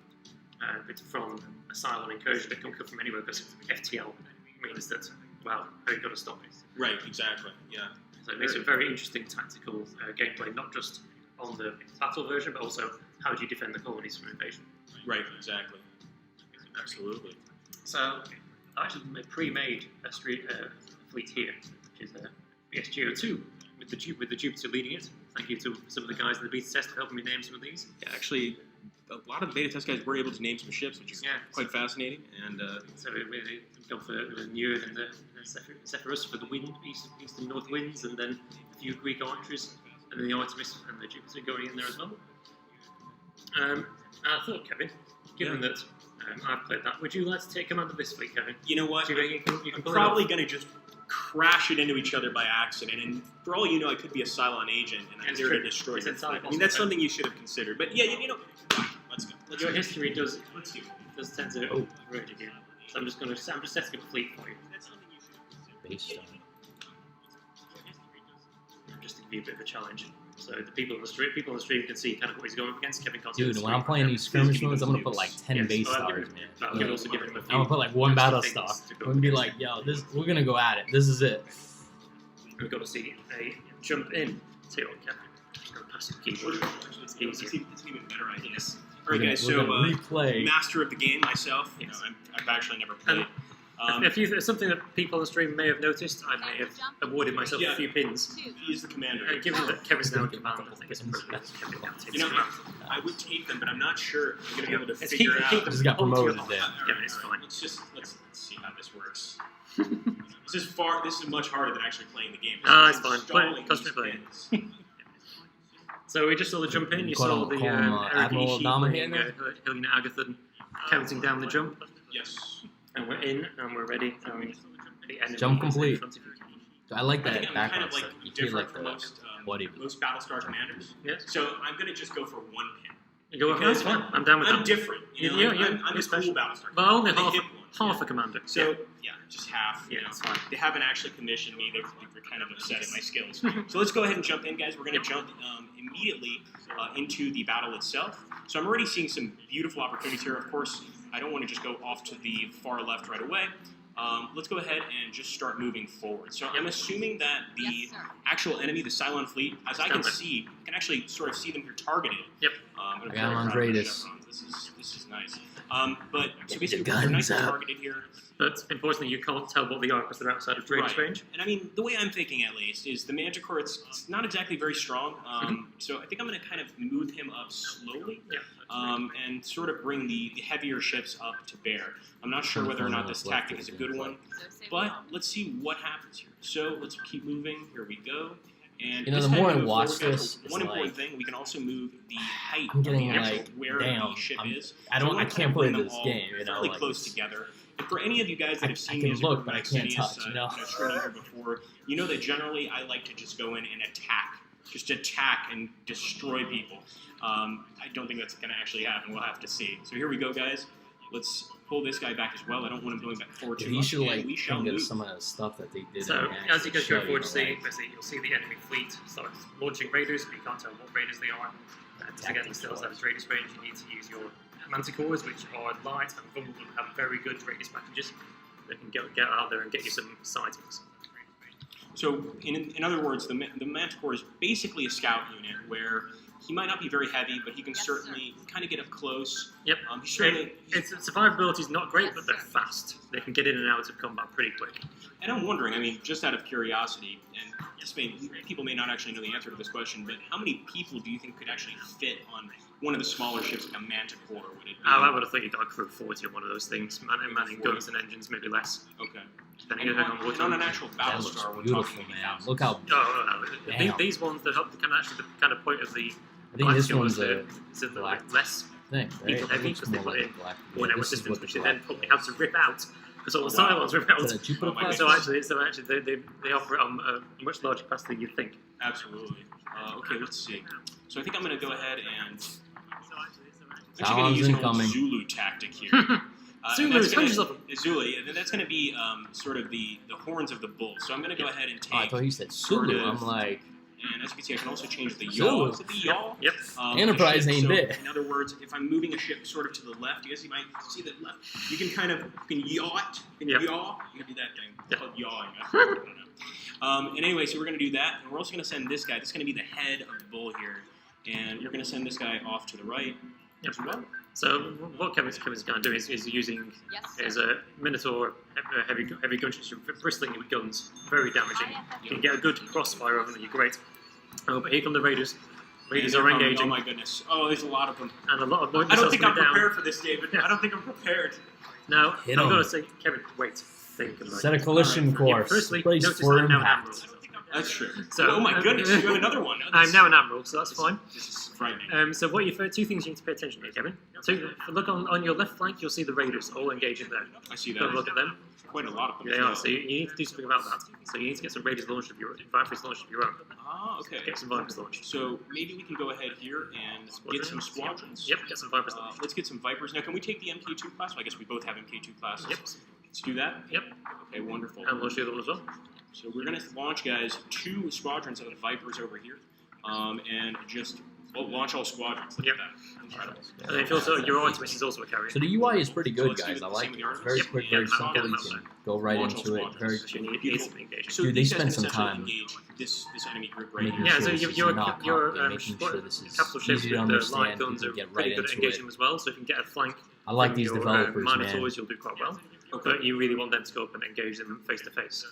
S3: from a silent incursion that can come from anywhere, because FTL means that, well, how are you going to stop it?
S2: Right, exactly, yeah.
S3: So it makes it a very interesting tactical gameplay, not just on the battle version, but also how do you defend the colonies from invasion.
S2: Right, exactly. Absolutely.
S3: So I actually pre-made a fleet here, which is BSGO2, with the Jupiter leading it. Thank you to some of the guys in the beta test for helping me name some of these.
S2: Yeah, actually, a lot of the beta test guys were able to name some ships, which is quite fascinating. And
S3: so we go for the Newer and the Zephyrus for the wind, east and north winds, and then a few Greek archers, and then the Artemis and the Jupiter going in there as well. And I thought, Kevin, given that I've played that, would you like to take command of this fleet, Kevin?
S2: You know what?
S3: You can
S2: I'm probably going to just crash it into each other by accident, and for all you know, I could be a Cylon agent, and I'm here to destroy your fleet. I mean, that's something you should have considered. But yeah, you know, let's go.
S3: Your history does tend to
S2: Oh.
S3: overrate again. So I'm just setting up a fleet for you.
S1: Based on
S3: Just to give you a bit of a challenge. So the people on the stream can see kind of what he's going up against. Kevin can't see
S1: dude,
S3: the
S1: when
S3: screen.
S1: I'm playing these skirmish modes, I'm gonna put like 10 base
S3: I'll
S1: stars,
S3: give
S1: man.
S3: him- I'll also give him a few
S1: I'm gonna put like one
S3: extra
S1: battle
S3: things
S1: star.
S3: to go
S1: I'm gonna be
S3: against.
S1: like, yo, we're gonna go at it. This is it.
S3: We've got to see a jump in to your Kevin. Just going to pass the keyboard. It's easier.
S2: It's an even better idea.
S3: Yes.
S2: All right, guys,
S1: We're
S2: so
S1: gonna replay.
S2: master of the game myself.
S3: Yes.
S2: I've actually never played.
S3: Something that people on the stream may have noticed, I may have awarded myself a few pins.
S2: He is the commander.
S3: Given that Kevin's now in command, I think it's appropriate.
S2: I would take them, but I'm not sure I'm going to be able to figure out.
S1: Just got promoted there.
S3: Yeah, it's fine.
S2: Let's see how this works. This is much harder than actually playing the game.
S3: It's fine. So we just saw the jump in. You saw the
S1: Admiral Dominator,
S3: Helena Agathon counting down the jump.
S2: Yes.
S3: And we're in, and we're ready. The enemy
S1: Jump complete.
S3: is in front of you.
S1: I like
S2: I
S1: that
S2: think I'm
S1: background
S2: kind of
S1: stuff. You feel
S2: different
S1: like
S2: from
S1: the
S2: most Battlestar commanders.
S3: Yes.
S2: So I'm going to just go for one pin.
S3: You go, that's fine. I'm down with
S2: I'm
S3: that.
S2: different. I'm a cool Battlestar.
S3: But only
S2: I hit one.
S3: half a commander.
S2: So, just half.
S3: Yeah, it's fine.
S2: They haven't actually commissioned me. They're kind of upset at my skills. So let's go ahead and jump in, guys. We're going to jump immediately into the battle itself. So I'm already seeing some beautiful opportunities here. Of course, I don't want to just go off to the far left right away. Let's go ahead and just start moving forward. So I'm assuming that the actual enemy, the Cylon fleet, as I can see, I can actually sort of see them here targeted.
S3: Yep.
S2: I'm
S1: I got him on Dratus.
S2: This is nice. But so basically, we're nicely targeted here.
S3: But unfortunately, you can't tell what they are because they're outside of Dratus range.
S2: And I mean, the way I'm thinking at least is the Manticore, it's not exactly very strong. So I think I'm going to kind of move him up slowly and sort of bring the heavier ships up to bear. I'm not sure whether or not this tactic is a good one, but let's see what happens here. So let's keep moving. Here we go. And
S1: the more I watch this,
S2: one important thing, we can also move the height
S1: I'm getting
S2: of where the ship is.
S1: I can't play this game,
S2: fairly close together. And for any of you guys that have seen me
S1: look, but I can't touch.
S2: streaming here before, you know that generally I like to just go in and just attack and destroy people. I don't think that's going to actually happen. We'll have to see. So here we go, guys. Let's pull this guy back as well. I don't want him going back forward too much.
S1: He should think of some of the stuff that they did.
S3: So as you guys go forward, you'll see the enemy fleet start launching raiders, but you can't tell what raiders they are. To get them still outside of Raiders range, you need to use your Manticores, which are light and vulnerable and have very good Raiders packages. They can get out there and get you some sightings.
S2: So, in other words, the Manticore is basically a scout unit where he might not be very heavy, but he can certainly kind of get up close.
S3: Yep. Its survivability is not great, but they're fast. They can get in and out of combat pretty quick.
S2: And I'm wondering, I mean, just out of curiosity, and people may not actually know the answer to this question, but how many people do you think could actually fit on one of the smaller ships like a Manticore? Would it be?
S3: I would have thought you'd got a crew of 40 on one of those things. Manning guns and engines, maybe less.
S2: Okay.
S3: And
S2: on an actual Battlestar, we're talking
S1: man. Look how...
S3: These ones that help the kind of point of the...
S1: I think this one's a
S3: less
S1: thing, right?
S3: heavy because they put in whatever systems which they then probably have to rip out because all the Cylons rip out. So actually they operate on a much larger capacity than you'd think.
S2: Absolutely. Okay, let's see. So I think I'm going to go ahead and
S1: Cylons incoming.
S2: Zulu tactic here.
S3: Zulu, hundreds of them.
S2: Zulu, and that's going to be sort of the horns of the bull. So I'm going to go ahead and take.
S1: I thought you said Zulu. I'm like.
S2: And as you can see, I can also change the yaw. Is it the yaw?
S3: Yep.
S1: Enterprise ain't big.
S2: In other words, if I'm moving a ship sort of to the left, you guys might see the left. You can kind of yaw it. Yaw. You can do that thing. It's called yawing. I don't know. And anyway, so we're going to do that. And we're also going to send this guy. This is going to be the head of the bull here. And you're going to send this guy off to the right as well.
S3: So what Kevin's going to do is using his Minotaur heavy gunships, bristling with guns, very damaging. You can get a good crossfire over them, you're great. Oh, but here come the Raiders. Raiders are engaging.
S2: Oh my goodness. Oh, there's a lot of them.
S3: And a lot of
S2: I don't think I'm prepared for this, David. I don't think I'm prepared.
S3: Now, I'm going to say, Kevin, wait.
S1: Set a collision course.
S3: Firstly,
S1: brace
S3: notice
S1: for
S3: I'm now an admiral.
S2: That's true. So, oh my goodness, you have another one.
S3: I'm now an admiral, so that's fine.
S2: This is frightening.
S3: So what two things you need to pay attention to, Kevin. Look on your left flank, you'll see the Raiders all engaging there.
S2: I see that.
S3: Go look at them.
S2: Quite a lot of them.
S3: They are. So you need to do something about that. So you need to get some Raiders launched of your own, Vipers launched of your own.
S2: Ah, okay.
S3: Get some Vipers launched.
S2: So maybe we can go ahead here and get some squadrons.
S3: Yep, get some Vipers launched.
S2: Let's get some Vipers. Now, can we take the MK2 class? Well, I guess we both have MK2 classes.
S3: Yep.
S2: Let's do that.
S3: Yep.
S2: Okay, wonderful.
S3: And launch the other one as well.
S2: So we're going to launch, guys, 2 squadrons of the Vipers over here, and just launch all squadrons.
S3: Yep. And if also your Artemis is also a carrier.
S1: So the UI is pretty good, guys. I like it. Very quick, very simple. You can go right into it. Very
S2: so
S1: dude, they spend some time.
S2: This enemy group right here.
S3: Yeah, so your
S1: making sure this is
S3: capital ships
S1: easy to
S3: with the
S1: understand.
S3: light guns are
S1: Get
S3: pretty
S1: right
S3: good at
S1: into
S3: engaging
S1: it.
S3: as well. So if you can get a flank.
S1: I like these developers, man.
S3: Minotaurs, you'll do quite well. but you really want them to go up and engage them face to face.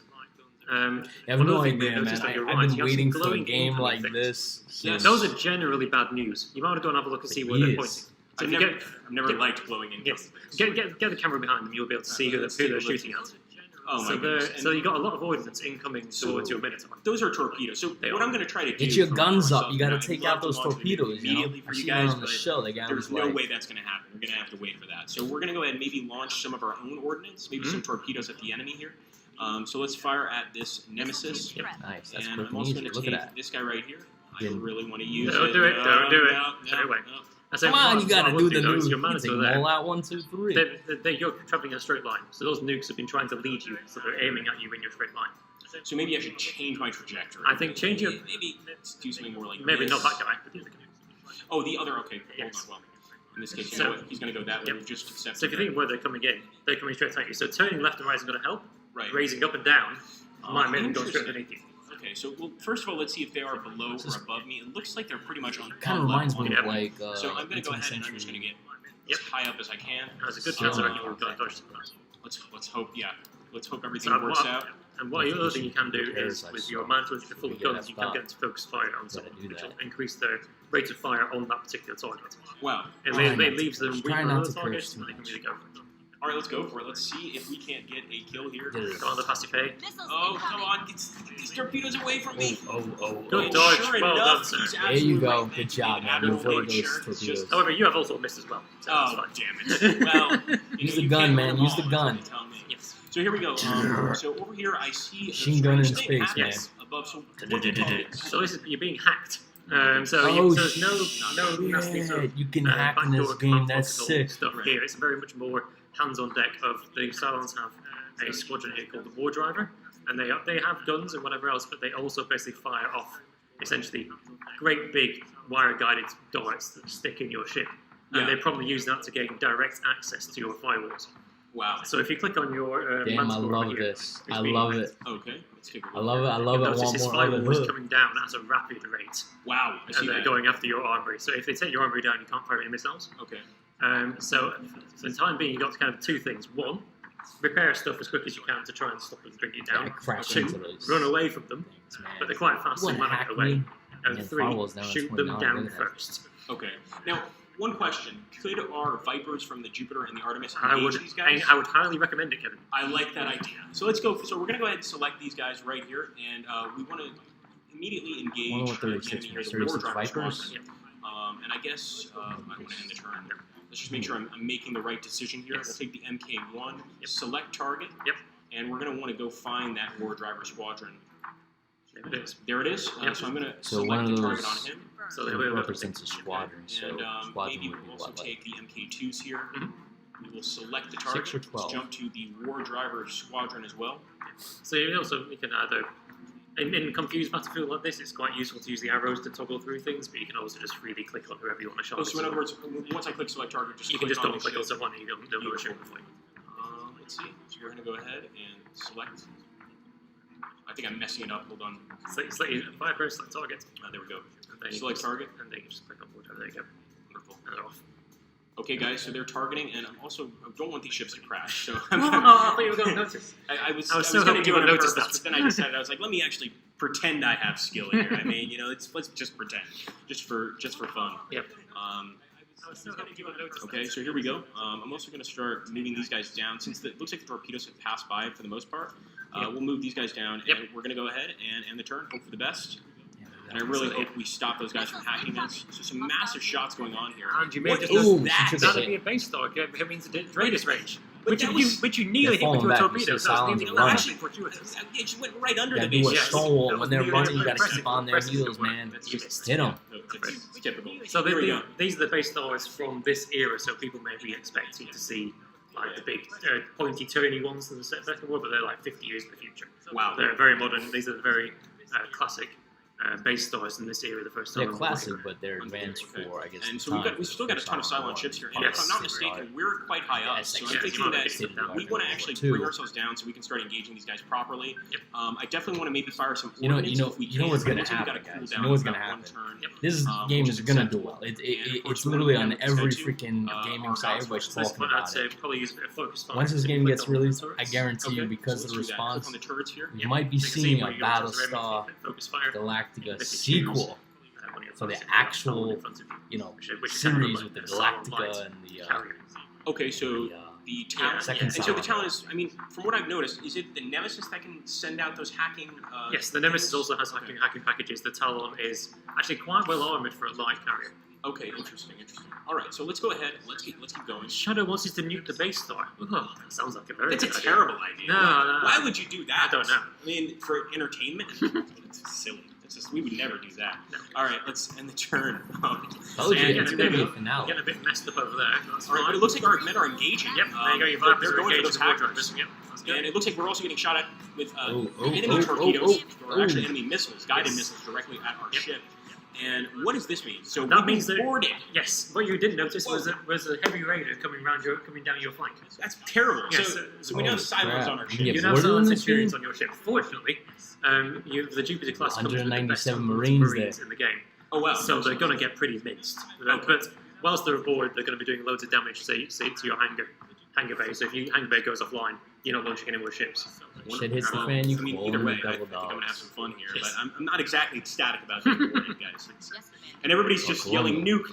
S1: I have no idea, man. I've been waiting for a game like
S3: things.
S1: this.
S3: Yes. Those are generally bad news. You might want to go and have a look and see where they're pointing. So
S2: I've never liked glowing in.
S3: Yes. Get the camera behind them. You'll be able to see who they're shooting at.
S2: Oh my goodness.
S3: So you got a lot of ordnance incoming towards your Minotaur.
S2: Those are torpedoes. So what I'm going to try to do...
S1: Get your guns up. You got to take out those torpedoes,
S2: immediately for you
S1: guys.
S2: guys,
S1: On the show,
S2: there's no way that's going to happen. We're going to have to wait for that. So we're going to go ahead and maybe launch some of our own ordnance, maybe some torpedoes at the enemy here. So let's fire at this Nemesis.
S1: Nice. That's
S2: and
S1: quick
S2: I'm
S1: and
S2: also
S1: easy.
S2: going to
S1: Look at
S2: take
S1: that.
S2: this guy right here. I really want to use
S3: Don't do it. Don't do it. No way.
S1: Come on, you gotta do the nuke.
S3: Your Minotaur there.
S1: All out 1, 2, 3.
S3: You're traveling in a straight line, so those nukes have been trying to lead you, so they're aiming at you in your straight line.
S2: So maybe I should change my trajectory.
S3: I think change your...
S2: Maybe let's do something more like
S3: maybe
S2: this.
S3: not that guy, but the other guy.
S2: Oh, the other, okay. Hold on, well. In this case, you know what? He's going to go that way. Just accept
S3: So if you think where they're coming straight at you. So turning left and right is going to help.
S2: Right.
S3: Raising up and down might make them go straight underneath you.
S2: Okay, so well, first of all, let's see if they are below or above me. It looks like they're pretty much on.
S1: Kind of reminds me of like.
S2: So I'm going to go ahead and I'm just going to get as high up as I can.
S3: There's a good chance I reckon you'll dodge some of that.
S2: Let's hope. Yeah, let's hope everything works out.
S3: And what the other thing you can do is with your Minotaurs, if you're full of guns, you can get to focus fire on something, which will increase the rate of fire on that particular target.
S2: Wow.
S3: It leaves them weak on other targets, and they can really go for it.
S2: All right, let's go for it. Let's see if we can't get a kill here.
S3: Go on the passive pay.
S2: Oh, come on. Get these torpedoes away from me.
S3: Good dodge.
S2: Sure
S3: well
S2: enough,
S3: done, sir.
S1: There you go.
S2: Right.
S1: Good job, man.
S2: Absolutely
S1: Avoid those
S2: sure.
S1: torpedoes.
S3: However, you have also missed as well. So
S2: oh, damn it. Well,
S1: use the gun, man. Use the gun.
S3: Yes.
S2: So here we go. So over here, I see
S1: machine gun in space, man.
S3: Yes.
S2: Above, so what do you call it?
S3: So this is you're being hacked. So there's no nasty sort of
S1: You can hack in this game. That's sick.
S3: Stuff here. It's very much more hands on deck. Of the Cylons have a squadron here called the War Driver, and they have guns and whatever else, but they also basically fire off essentially great big wire guided darts that stick in your ship, and they probably use that to gain direct access to your firewalls.
S2: Wow.
S3: So if you click on your
S1: damn, I love this. I love it.
S2: Okay, let's take a look.
S1: I love it. I love it.
S3: Notice his firewall is coming down at a rapid rate.
S2: Wow.
S3: And they're going after your armory. So if they take your armory down, you can't fire any missiles.
S2: Okay.
S3: So for the time being, you've got kind of two things. One, repair stuff as quick as you can to try and stop them bringing you down. Two, run away from them. But they're quite fast, so you might not get away. And three, shoot them down first.
S2: Okay. Now, one question: could our Vipers from the Jupiter and the Artemis engage these guys?
S3: I would highly recommend it, Kevin.
S2: I like that idea. So let's go. So we're going to go ahead and select these guys right here, and we want to immediately engage the enemy here, the War Driver Squadron. And I guess I want to end the turn. Let's just make sure I'm making the right decision here. We'll take the MK1, select target, and we're going to want to go find that War Driver Squadron.
S3: There it is.
S2: There it is. So I'm going to
S1: So
S2: select the target on him.
S3: So they
S1: represents a squadron. So
S2: And
S1: squadron
S2: maybe
S1: would be
S2: we'll also
S1: what, like
S2: take the MK2s here. We will select the target.
S1: 6 or 12.
S2: Let's jump to the War Driver Squadron as well.
S3: So you can either, in a confused battlefield like this, it's quite useful to use the arrows to toggle through things, but you can also just freely click on whoever you want to shot.
S2: So in other words, once I click select target,
S3: you can just double click on someone and they'll do a shoot for you.
S2: Let's see. So we're going to go ahead and select. I think I'm messing it up. Hold on.
S3: Select Viper, select target.
S2: There we go.
S3: And
S2: Select target.
S3: And then you just click on whatever. There you go.
S2: Wonderful.
S3: And they're off.
S2: Okay, guys, so they're targeting, and I don't want these ships to crash. So
S3: I thought you were going to notice.
S2: I was
S3: so
S2: going to do it on
S3: notice
S2: purpose, but then I decided, I was like, let me actually pretend I have skill here. I mean, let's just pretend, just for fun.
S3: Yep.
S2: Okay, so here we go. I'm also going to start moving these guys down. Since it looks like the torpedoes have passed by for the most part, we'll move these guys down, and we're going to go ahead and end the turn, hope for the best. And I really hope we stop those guys from hacking us. So some massive shots going on here.
S3: And you may just
S2: that?
S3: That'd be a base dog. It means radius range. Which you nearly hit
S1: falling
S3: with your
S1: back.
S3: torpedo.
S1: You see Cylons
S3: That's
S1: running.
S3: actually fortuitous.
S2: It just went right under the
S1: do
S2: base.
S1: a stonewall. When they're running, you got to
S3: Press
S1: keep
S3: it,
S1: on their
S3: press it,
S1: heels,
S3: work.
S1: man.
S3: You missed.
S1: Hit them.
S2: It's typical.
S3: So
S2: Here we go.
S3: these are the base stars from this era, so people may be expecting to see like the big pointy, turny ones in the second war, but they're like 50 years in the future.
S2: Wow.
S3: They're very modern. These are the very classic base stars in this era the first time.
S1: They're
S3: I'm
S1: classic,
S3: playing.
S1: but they're advanced for, I guess.
S2: And
S1: the
S2: so
S1: time
S2: we still got a ton of Cylon ships here, and if I'm not mistaken, we're quite high up. So I'm thinking that we want to actually bring ourselves down so we can start engaging these guys properly. I definitely want to maybe fire some ordnance if we can.
S1: You know what's gonna happen, guys. You know what's gonna happen. This game is gonna do well. It's literally on every freaking gaming site. Everybody's talking about it.
S3: Probably use a bit of focus fire.
S1: Once this game gets released, I guarantee you, because of the response, you might be seeing a Battlestar Galactica sequel for the actual, series with the Galactica and the.
S2: Okay, so the talent, and so the talent is, I mean, from what I've noticed, is it the Nemesis that can send out those hacking?
S3: Yes, the Nemesis also has hacking packages. The Talon is actually quite well armored for a light carrier.
S2: Okay, interesting. All right, so let's go ahead. Let's keep going.
S3: Shadow wants us to nuke the base star. Oh, that sounds like a very.
S2: It's a terrible idea.
S3: No.
S2: Why would you do that?
S3: I don't know.
S2: I mean, for entertainment, it's silly. We would never do that. No. All right, let's end the turn.
S1: It's going to be a finale.
S3: Getting a bit messed up over there.
S2: All right, but it looks like our men are engaging.
S3: Yep, there you go.
S2: They're going for those hackers.
S3: Yep,
S2: and it looks like we're also getting shot at with enemy torpedoes, or actually enemy missiles, guided missiles directly at our ship. And what does this mean? So
S3: that means
S2: boarded.
S3: Yes. What you didn't notice was a heavy raider coming down your flank.
S2: That's terrible.
S3: Yes.
S2: So we now have silos on our ship.
S3: You now have Cylon Centurions on your ship. Fortunately, you have the Jupiter class comes with the best Marines in the game.
S2: Oh wow!
S3: So they're going to get pretty minced. Okay. But whilst they're aboard, they're going to be doing loads of damage, say to your hangar bay. So if your hangar bay goes offline, you're not launching any more ships.
S1: Shit hits the fan, you call
S2: either way, I
S1: double
S2: think I'm going to have some fun here.
S3: Yes.
S2: But I'm not exactly ecstatic about being boarded, guys. And everybody's just yelling, nuke.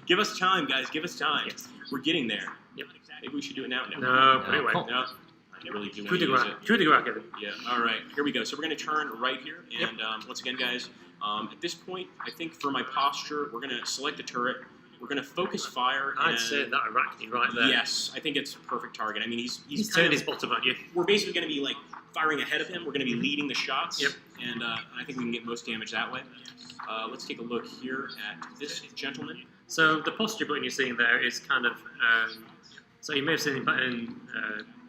S2: Give us time, guys. Give us time.
S3: Yes.
S2: We're getting there.
S3: Yep.
S2: Maybe we should do it now.
S3: No, put it away.
S2: No. I didn't really do
S3: Coup de grace.
S2: Yeah, all right. Here we go. So we're going to turn right here. And once again, guys, at this point, I think for my posture, we're going to select the turret. We're going to focus fire.
S3: I'd say that Arachne right there.
S2: Yes, I think it's a perfect target. I mean, he's
S3: turned his bottom on you.
S2: We're basically going to be like firing ahead of him. We're going to be leading the shots.
S3: Yep.
S2: And I think we can get most damage that way. Let's take a look here at this gentleman.
S3: So the posture button you're seeing there is kind of... so you may have seen it in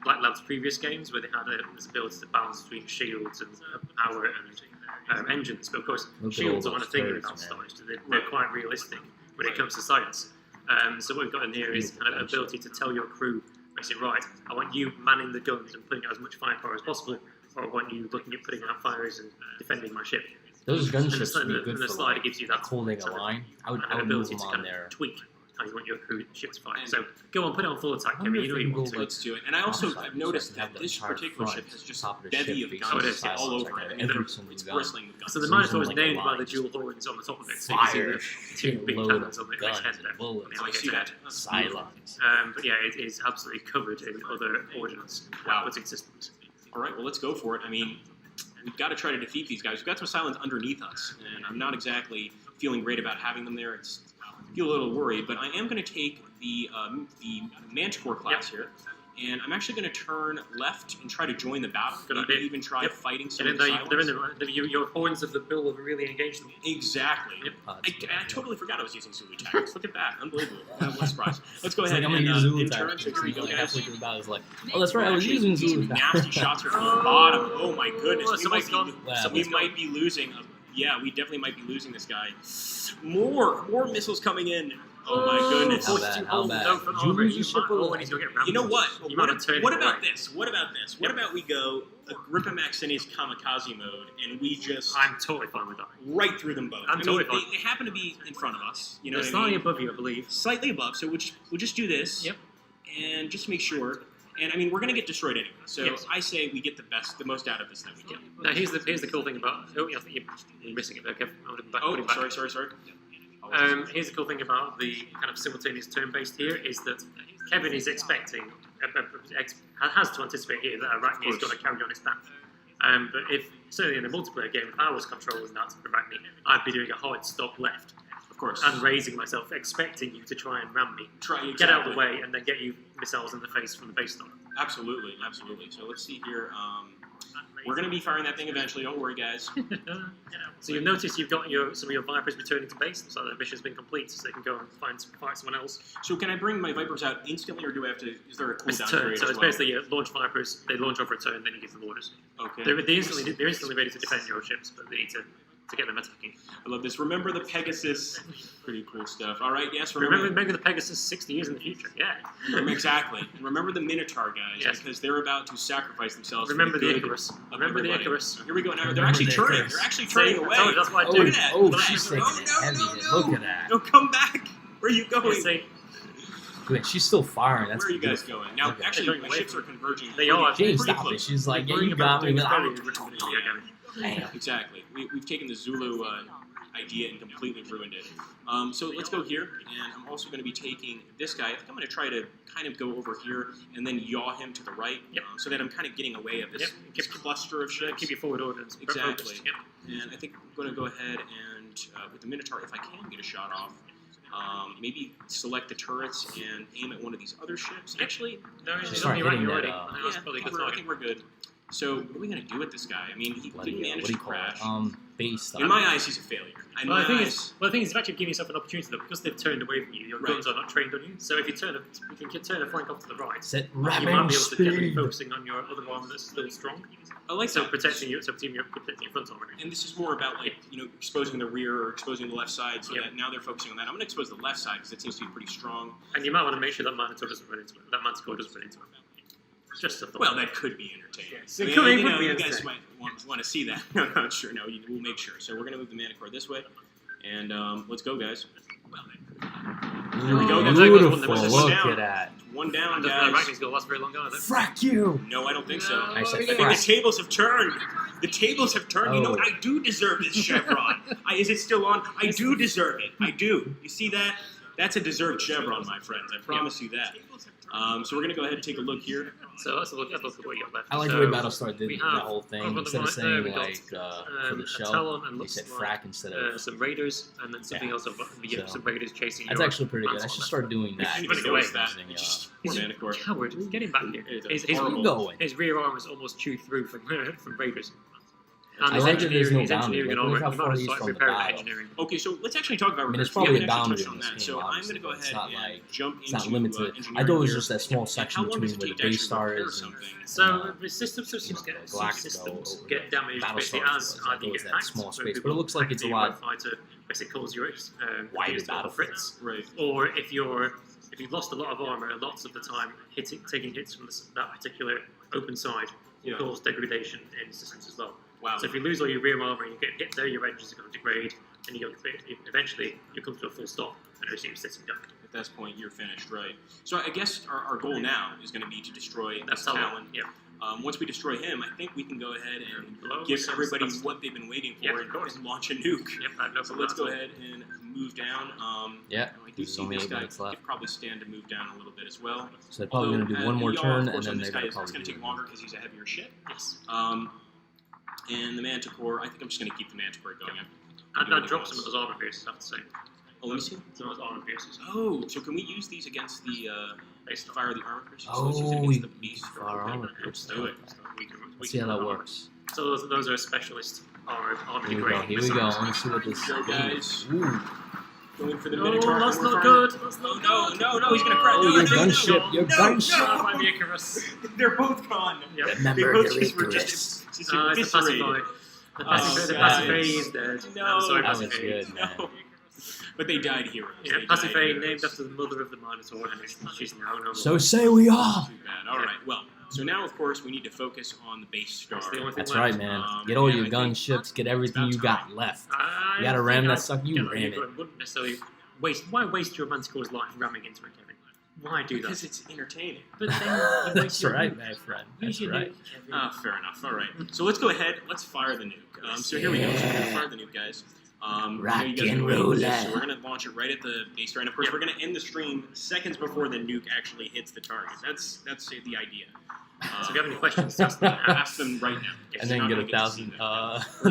S3: Black Lab's previous games where they had this ability to balance between shields and power and engines. But of course, shields aren't a thing in Battlestar. They're quite realistic when it comes to science. So what we've got in here is kind of ability to tell your crew, basically, right, I want you manning the guns and putting out as much firepower as possible, or I want you looking at putting out fires and defending my ship.
S1: Those gunships would be good
S3: and the
S1: for
S3: slide gives you that
S1: holding a line. I would move them on there.
S3: Tweak how you want your crew ship to fire. So go on, put it on full attack, Kevin. You know you want to.
S2: Let's do it. And I also have noticed that this particular ship has just a bevy of guns all over it. It's bristling with guns.
S3: So the Minotaur is named by the dual horns on the top of it. So you can see the two big cannons on its head there.
S2: I see that.
S1: Silence.
S3: But yeah, it is absolutely covered in other ordnance outputting systems.
S2: All right, well, let's go for it. I mean, we've got to try to defeat these guys. We've got some Cylons underneath us, and I'm not exactly feeling great about having them there. I feel a little worried, but I am going to take the Manticore class here, and I'm actually going to turn left and try to join the battle. Maybe even try fighting some of the Cylons.
S3: Your horns of the bill have really engaged them.
S2: Exactly.
S3: Yep.
S2: I totally forgot I was using Zulu tactics. Look at that. Unbelievable. What a surprise. Let's go ahead
S1: and
S2: use
S1: Zulu
S2: turn.
S1: tactics.
S2: Here we go, guys.
S1: Halfway through the battle, it's like, oh, that's right, I was using Zulu tactics.
S2: Nasty shots here from the bottom. Oh, my goodness. We might be losing. Yeah, we definitely might be losing this guy. More missiles coming in. Oh my goodness.
S1: How bad?
S2: You know what? What about this? What about we go Agrippa Maxinius kamikaze mode and we just...
S3: I'm totally fine with that.
S2: Right through them both.
S3: I'm totally fine.
S2: They happen to be in front of us. You know,
S3: they're slightly above you, I believe.
S2: Slightly above, so we'll just do this.
S3: Yep.
S2: And just make sure... And I mean, we're going to get destroyed anyway. So I say we get the most out of this that we can.
S3: Now, here's the cool thing about... Oh, I think you're missing it there, Kevin.
S2: Sorry.
S3: Here's the cool thing about the kind of simultaneous turn-based here is that Kevin is expecting, has to anticipate here that Arachne is going to carry on its path. But if, certainly in a multiplayer game, if I was controlling that Arachne, I'd be doing a hard stop left.
S2: Of course.
S3: And raising myself, expecting you to try and ram me. Get out of the way, and then get you missiles in the face from the base star.
S2: Absolutely. So let's see here. We're going to be firing that thing eventually. Don't worry, guys.
S3: So you'll notice you've got some of your Vipers returning to base, so that mission's been completed, so they can go and fight someone else.
S2: So can I bring my Vipers out instantly, or do I have to? Is there a cooldown period?
S3: So it's basically launch Vipers, they launch off return, then you give them orders.
S2: Okay.
S3: They're instantly ready to defend your ships, but they need to get them attacking.
S2: I love this. Remember the Pegasus. Pretty cool stuff. All right, yes.
S3: Remember the Pegasus 60 years in the future. Yeah.
S2: Exactly. And remember the Minotaur guys,
S3: yes.
S2: because they're about to sacrifice themselves.
S3: Remember the Icarus. Remember the Icarus.
S2: Here we go. Now they're actually turning. They're actually turning away.
S3: That's what I do.
S2: Look at that.
S1: Oh, she's taking it heavy. Look at that.
S2: No, come back. Where are you going?
S1: Wait, she's still firing. That's
S2: where are you guys going? Now, actually, my ships are converging.
S3: They are.
S1: James, stop it. She's like, yeah, you got me.
S2: Exactly. We've taken the Zulu idea and completely ruined it. So let's go here, and I'm also going to be taking this guy. I think I'm going to try to kind of go over here and then yaw him to the right, so that I'm kind of getting away of this cluster of ships.
S3: Keep your forward orders.
S2: Exactly. And I think I'm going to go ahead and, with the Minotaur, if I can get a shot off, maybe select the turrets and aim at one of these other ships. Actually,
S3: no, he's on your right already.
S2: I think we're good. So what are we going to do with this guy? I mean, he didn't manage to crash.
S1: Base
S2: in my eyes, he's a failure.
S3: The thing is, it's actually giving yourself an opportunity though, because they've turned away from you. Your guns are not trained on you. So if you turn a flank off to the right,
S1: you
S3: might be able to get focusing on your other arm that's still strong.
S2: I like
S3: so protecting your front arm.
S2: And this is more about exposing the rear or exposing the left side, so that now they're focusing on that. I'm going to expose the left side because it seems to be pretty strong.
S3: And you might want to make sure that Minotaur doesn't run into it. That Manticore doesn't run into it. Just a thought.
S2: Well, that could be entertaining.
S3: Yes.
S2: You guys might want to see that. No, sure. No, we'll make sure. So we're going to move the Manticore this way. And let's go, guys. Here we go.
S1: Beautiful. Look at that.
S2: One down, guys.
S3: The ranking's going to last very long, either.
S1: Frack you.
S2: No, I don't think so.
S1: I
S2: think the tables have turned. The tables have turned. You know what? I do deserve this chevron. Is it still on? I do deserve it. I do. You see that? That's a deserved chevron, my friends. I promise you that. So we're going to go ahead and take a look here.
S3: So let's look at what you got left.
S1: I like the way Battlestar did that whole thing. Instead of saying, for the show, they said frack instead of...
S3: some raiders, and then something else, some raiders chasing
S1: That's actually pretty good. I should start doing that.
S3: Coward, get him back here. His rear arm is almost chewed through from raiders. And
S1: I like that there's no boundary.
S3: Look
S1: how far he's from the battle.
S2: Okay, so let's actually talk about.
S1: It's probably a boundary in this game.
S2: So I'm going to go ahead and jump into.
S1: It's not limited. I thought it was just that small section between where the base star is.
S3: So the systems get damaged basically as you get hacked.
S1: Small space, but it looks like it's a lot.
S3: Basically cause your
S1: wider battle
S3: fritz.
S2: Right.
S3: Or if you've lost a lot of armor, lots of the time taking hits from that particular open side will cause degradation in systems as well.
S2: Wow.
S3: So if you lose all your rear armor and you get hit there, your engines are going to degrade, and eventually you come to a full stop and resume sitting duck.
S2: At this point, you're finished, right? So I guess our goal now is going to be to destroy this Talon.
S3: Yeah.
S2: Once we destroy him, I think we can go ahead and give everybody what they've been waiting for and launch a nuke.
S3: Yep,
S2: so let's go ahead and move down. I do see this guy could probably stand to move down a little bit as well.
S1: So they're probably going to do one more turn, and then
S2: this guy
S1: they're
S2: is going to take longer because he's a heavier ship.
S3: Yes.
S2: And the Manticore, I think I'm just going to keep the Manticore going.
S3: I'd drop some of those armor pierces, I have to say.
S2: Oh, let me see.
S3: Some of those armor pierces.
S2: Oh, so can we use these against the fire the armor pierces?
S1: Oh,
S2: so
S1: we
S2: the beast
S1: fire armor pierces.
S2: Let's do it.
S1: Let's see how that works.
S3: So those are specialist armor degrading.
S1: Here we go. Let's see what this
S2: is. Guys.
S1: Ooh.
S2: Going for the Minotaur.
S3: That's not good. That's
S2: not good. No, he's going to crash.
S1: Oh, your gunship. Your gunship.
S3: The Icarus.
S2: They're both gone.
S1: Remember the
S2: Icarus.
S3: It's a pacifier. The Pasiphae is dead.
S2: No,
S3: I'm sorry,
S1: that was
S3: Pasiphae.
S1: good, man.
S2: No. But they died heroes.
S3: Yeah, Pasiphae named after the mother of the Minotaur, and she's now no more.
S1: So say we all.
S2: Too bad. All right, well, so now, of course, we need to focus on the base star.
S1: That's right, man. Get all your gunships, get everything you got left. You gotta ram that sucker, you ram it.
S3: Wouldn't necessarily why waste your Manticore's life ramming into it, Kevin? Why do that?
S2: Because it's entertaining.
S3: But then
S1: that's right, my friend. That's right.
S2: Fair enough. All right. So let's go ahead. Let's fire the nuke. So here we go. So we're gonna fire the nuke, guys.
S1: Rock and roll.
S2: So we're gonna launch it right at the base star, and of course we're gonna end the stream seconds before the nuke actually hits the target. That's the idea.
S3: So if you have any questions,
S2: ask them right now.
S1: And then get 1,000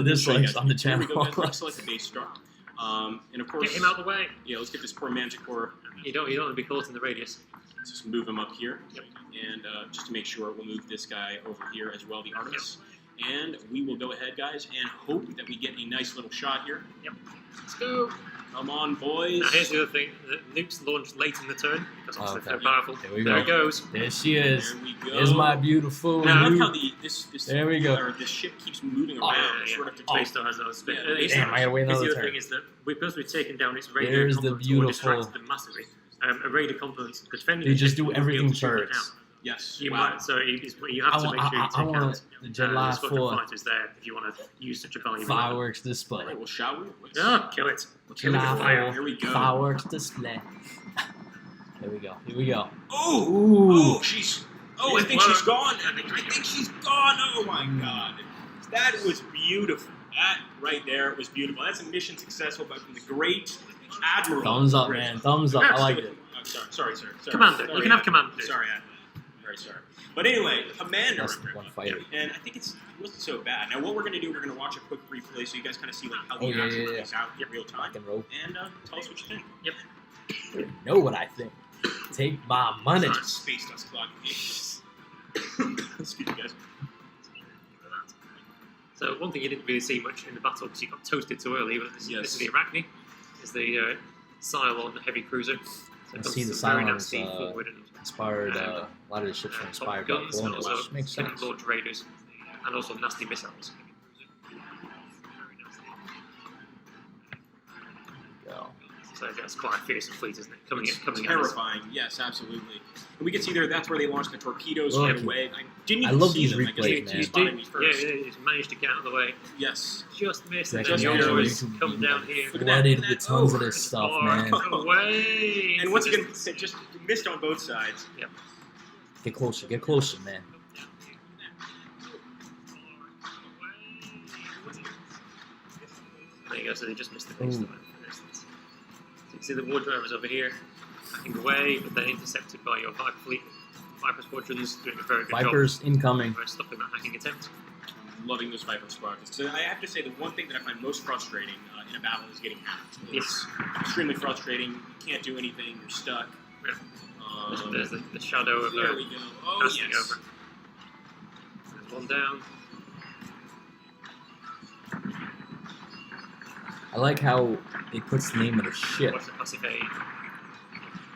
S1: dislikes on the channel.
S2: Here we go, guys. Let's select the base star. And of course,
S3: get him out of the way.
S2: Yeah, let's get this poor Manticore.
S3: You don't want to be caught in the radius.
S2: Let's just move him up here, and just to make sure, we'll move this guy over here as well, the Artemis. And we will go ahead, guys, and hope that we get a nice little shot here.
S3: Yep. Let's go.
S2: Come on, boys.
S3: Now, here's the other thing. The nukes launched late in the turn because obviously they're powerful.
S1: There we
S3: There
S1: go.
S3: it goes.
S1: There she is.
S2: There we go.
S1: There's my beautiful
S2: Now, I
S1: nuke.
S2: love how this
S1: There we go.
S2: this ship keeps moving around. Sort of to
S3: Space Star has no spin.
S1: Damn, I gotta wait
S3: Here's
S1: another
S3: the other
S1: turn.
S3: thing is that because we've taken down its radar
S1: There's the
S3: components or
S1: beautiful.
S3: distracted them massively, a radar component defending
S1: They
S3: the
S1: just
S3: ship
S1: do
S3: will be able
S1: everything
S3: to shoot it
S1: turrets.
S3: down.
S2: Yes.
S3: You
S2: Wow.
S3: might, so you have to make sure you take
S1: I want
S3: out
S1: the July
S3: squadron
S1: 4th
S3: fighters there if you want to use such a valuable
S1: fireworks
S2: All
S1: display.
S2: right, well, shall we?
S3: Oh, kill it. Kill it
S1: July
S3: with fire.
S1: 4th
S2: Here we go.
S1: fireworks display. Here we go. Here we go.
S2: Oh!
S1: Ooh.
S2: Oh, she's... Oh, I think she's gone. I think she's gone. Oh, my God. That was beautiful. That right there was beautiful. That's a mission successful by from the great Admiral.
S1: Thumbs up,
S2: Great.
S1: man. Thumbs up. I like it.
S2: Oh, sorry, sir.
S3: Commander. You can have Commander.
S2: Sorry, Admiral. Very sorry. But anyway, Commander.
S1: That's the one fighter.
S2: And I think it wasn't so bad. Now, what we're going to do, we're going to watch a quick replay so you guys kind of see like how the action plays out in real time.
S1: Rock and roll.
S2: And tell us what you think.
S3: Yep.
S1: You know what I think. Take my money.
S2: Space Dust Clock. Excuse me, guys.
S3: So one thing you didn't really see much in the battle because you got toasted too early, but this is the Arachne. Is the Cylon heavy cruiser. So
S1: I see the
S3: Cylons
S1: Cylons inspired, a lot of the ships were inspired by
S3: guns and
S1: Colonials,
S3: also
S1: which makes sense.
S3: launch raiders and also nasty missiles.
S1: Go.
S3: So that's quite a fearsome fleet, isn't it? Coming at us.
S2: Terrifying. Yes, absolutely. And we can see there. That's where they launched the torpedoes
S1: Look,
S2: right away. I didn't
S1: I
S2: even
S1: love
S2: see
S1: these
S2: them. I guess they
S1: replays, man.
S2: spotted me first.
S3: Yeah, he's managed to get out of the way.
S2: Yes.
S3: Just missed.
S1: Like,
S3: And
S2: just
S3: then
S2: missed.
S3: Yours
S1: YouTube
S3: come down here.
S2: Look at
S1: Flooded
S2: that.
S1: with tons of
S2: Oh,
S1: this stuff,
S3: Far
S1: man.
S3: away.
S2: And once again, it just missed on both sides.
S3: Yep.
S1: Get closer, man.
S3: There you go, so they just missed the base time. So you can see the war drivers over here hacking away, but then intercepted by your Viper fleet. Viper squadrons doing a very good
S1: Vipers incoming.
S3: job of stopping that hacking attempt.
S2: Loving those Viper squadrons. So I have to say the one thing that I find most frustrating in a battle is getting hacked. It's extremely frustrating. You can't do anything. You're stuck.
S3: Yeah. There's the shadow of
S2: There we go. Oh,
S3: passing
S2: yes.
S3: over. There's one down.
S1: I like how it puts the name of the ship
S3: What's the passive aid?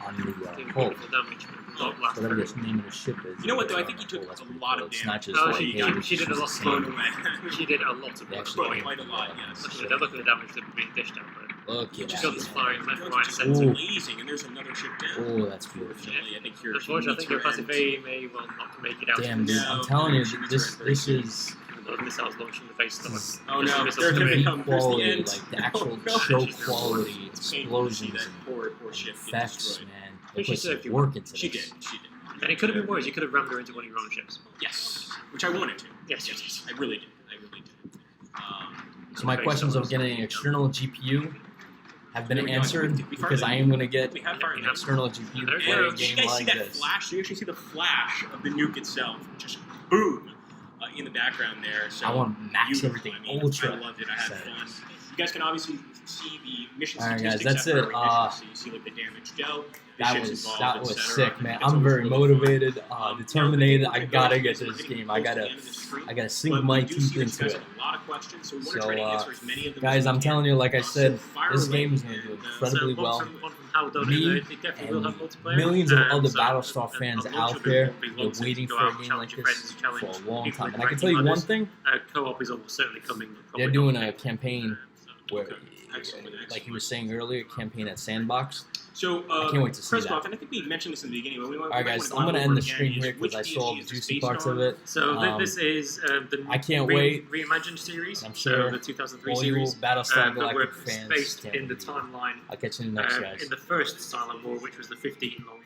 S1: on
S3: Doing
S1: the hull.
S3: beautiful damage. Not last
S1: Whatever
S3: very
S1: the name of the ship is.
S2: You know what, though? I
S1: it's
S2: think
S1: on
S2: he
S1: the
S2: took
S1: hull. That's
S2: a
S1: pretty
S2: lot
S1: cool.
S2: of
S1: It's
S2: damage.
S1: not just
S3: Oh,
S1: like,
S3: she
S1: hey,
S3: did a lot
S1: she's
S3: of
S2: Blown
S1: the
S2: away.
S3: She did a lot of
S1: They
S3: work.
S1: actually
S3: for you.
S2: Quite a lot, yes.
S3: Look at the damage that's being dished out there.
S1: Look at
S3: Just got this
S1: that.
S3: flying left,
S2: It's
S3: right,
S2: just
S3: centre.
S1: Ooh.
S2: amazing, and there's another ship down.
S1: Oh, that's beautiful.
S2: Unfortunately, I think here
S3: Unfortunately, I think your passive aid may well not make it out.
S1: Damn,
S2: No,
S1: dude, I'm telling you,
S2: she was
S1: this
S2: very
S1: is
S3: Those missiles launched in the face
S1: This is-
S3: stomach.
S2: Oh no,
S3: Missiles
S2: they're
S3: in the
S2: gonna
S3: face.
S2: come. Here's the
S1: quality,
S2: end.
S1: like the actual
S2: Oh,
S1: show
S3: God.
S1: quality,
S2: It's painful to see
S1: explosions,
S2: that poor ship get
S1: effects,
S2: destroyed.
S1: man. They
S3: She
S1: put
S3: saved
S1: some
S3: you.
S1: work into
S2: She
S1: this.
S2: did. She did.
S3: And it could have been worse. You could have rammed her into one of your own ships.
S2: Yes, which I wanted to.
S3: Yes.
S2: I really did. I really did.
S1: So my questions of getting an external GPU have been answered because I am going to get
S2: We have
S1: an
S2: fire now.
S1: external GPU to
S3: There
S1: play
S3: you
S1: a
S3: go.
S2: Did you
S1: game
S2: guys see
S1: like
S2: that
S1: this.
S2: flash? You actually see the flash of the nuke itself, just boom, in the background there. So
S1: I want to max
S2: beautiful.
S1: everything
S2: I mean,
S1: ultra.
S2: I loved it. I had fun.
S1: settings.
S2: You guys can obviously see the mission
S1: All right,
S2: statistics
S1: guys, that's
S2: after
S1: it.
S2: every mission. So you see like the damage dealt, the
S1: That
S2: ships
S1: was
S2: involved, etc.
S1: sick, man.
S2: It's
S1: I'm
S2: always
S1: very
S2: really fun.
S1: motivated, determined.
S2: Now,
S1: I gotta get this game. I gotta sink
S2: But
S1: my
S2: we do
S1: teeth
S2: see that you
S1: into
S2: guys
S1: it.
S2: have a lot of questions, so we want to
S1: So,
S2: try to answer as many of them
S1: guys,
S2: as we
S1: I'm
S2: can.
S1: telling you, like I said,
S2: Fire
S1: this
S2: away,
S1: game is going to do
S2: and,
S1: incredibly
S3: So
S1: well.
S3: one from Haldon,
S1: Me
S3: it definitely will have multiplayer.
S1: Millions of other
S3: So,
S1: Battlestar fans
S3: a launch
S1: out
S3: will
S1: there
S3: be
S1: been
S3: long since
S1: waiting
S3: go
S1: for a
S3: out,
S1: game
S3: challenge
S1: like
S3: your
S1: this
S3: friends,
S1: for
S3: challenge
S1: a long
S3: people
S1: time.
S3: with
S1: And I can
S3: ranking
S1: tell you one
S3: ladders.
S1: thing,
S3: Co-op is almost certainly coming.
S1: they're
S3: probably
S1: doing
S3: not.
S1: a campaign where,
S2: Excellent.
S1: like he was saying earlier, campaign at Sandbox.
S2: So,
S1: I can't wait to see
S2: first
S1: that.
S2: off, and I think we mentioned this in the beginning, but we want
S1: All right, guys, I'm going to end the stream here because I saw the juicy parts of it.
S3: So this is the
S1: I can't wait.
S3: reimagined series.
S1: I'm sure
S3: the 2003
S1: all you
S3: series.
S1: Battlestar
S3: that were
S1: Galactica fans
S3: based
S1: can't
S3: in the
S1: wait.
S3: timeline
S1: I'll catch you in the next, guys.
S3: in the first Silent War, which was the 15 long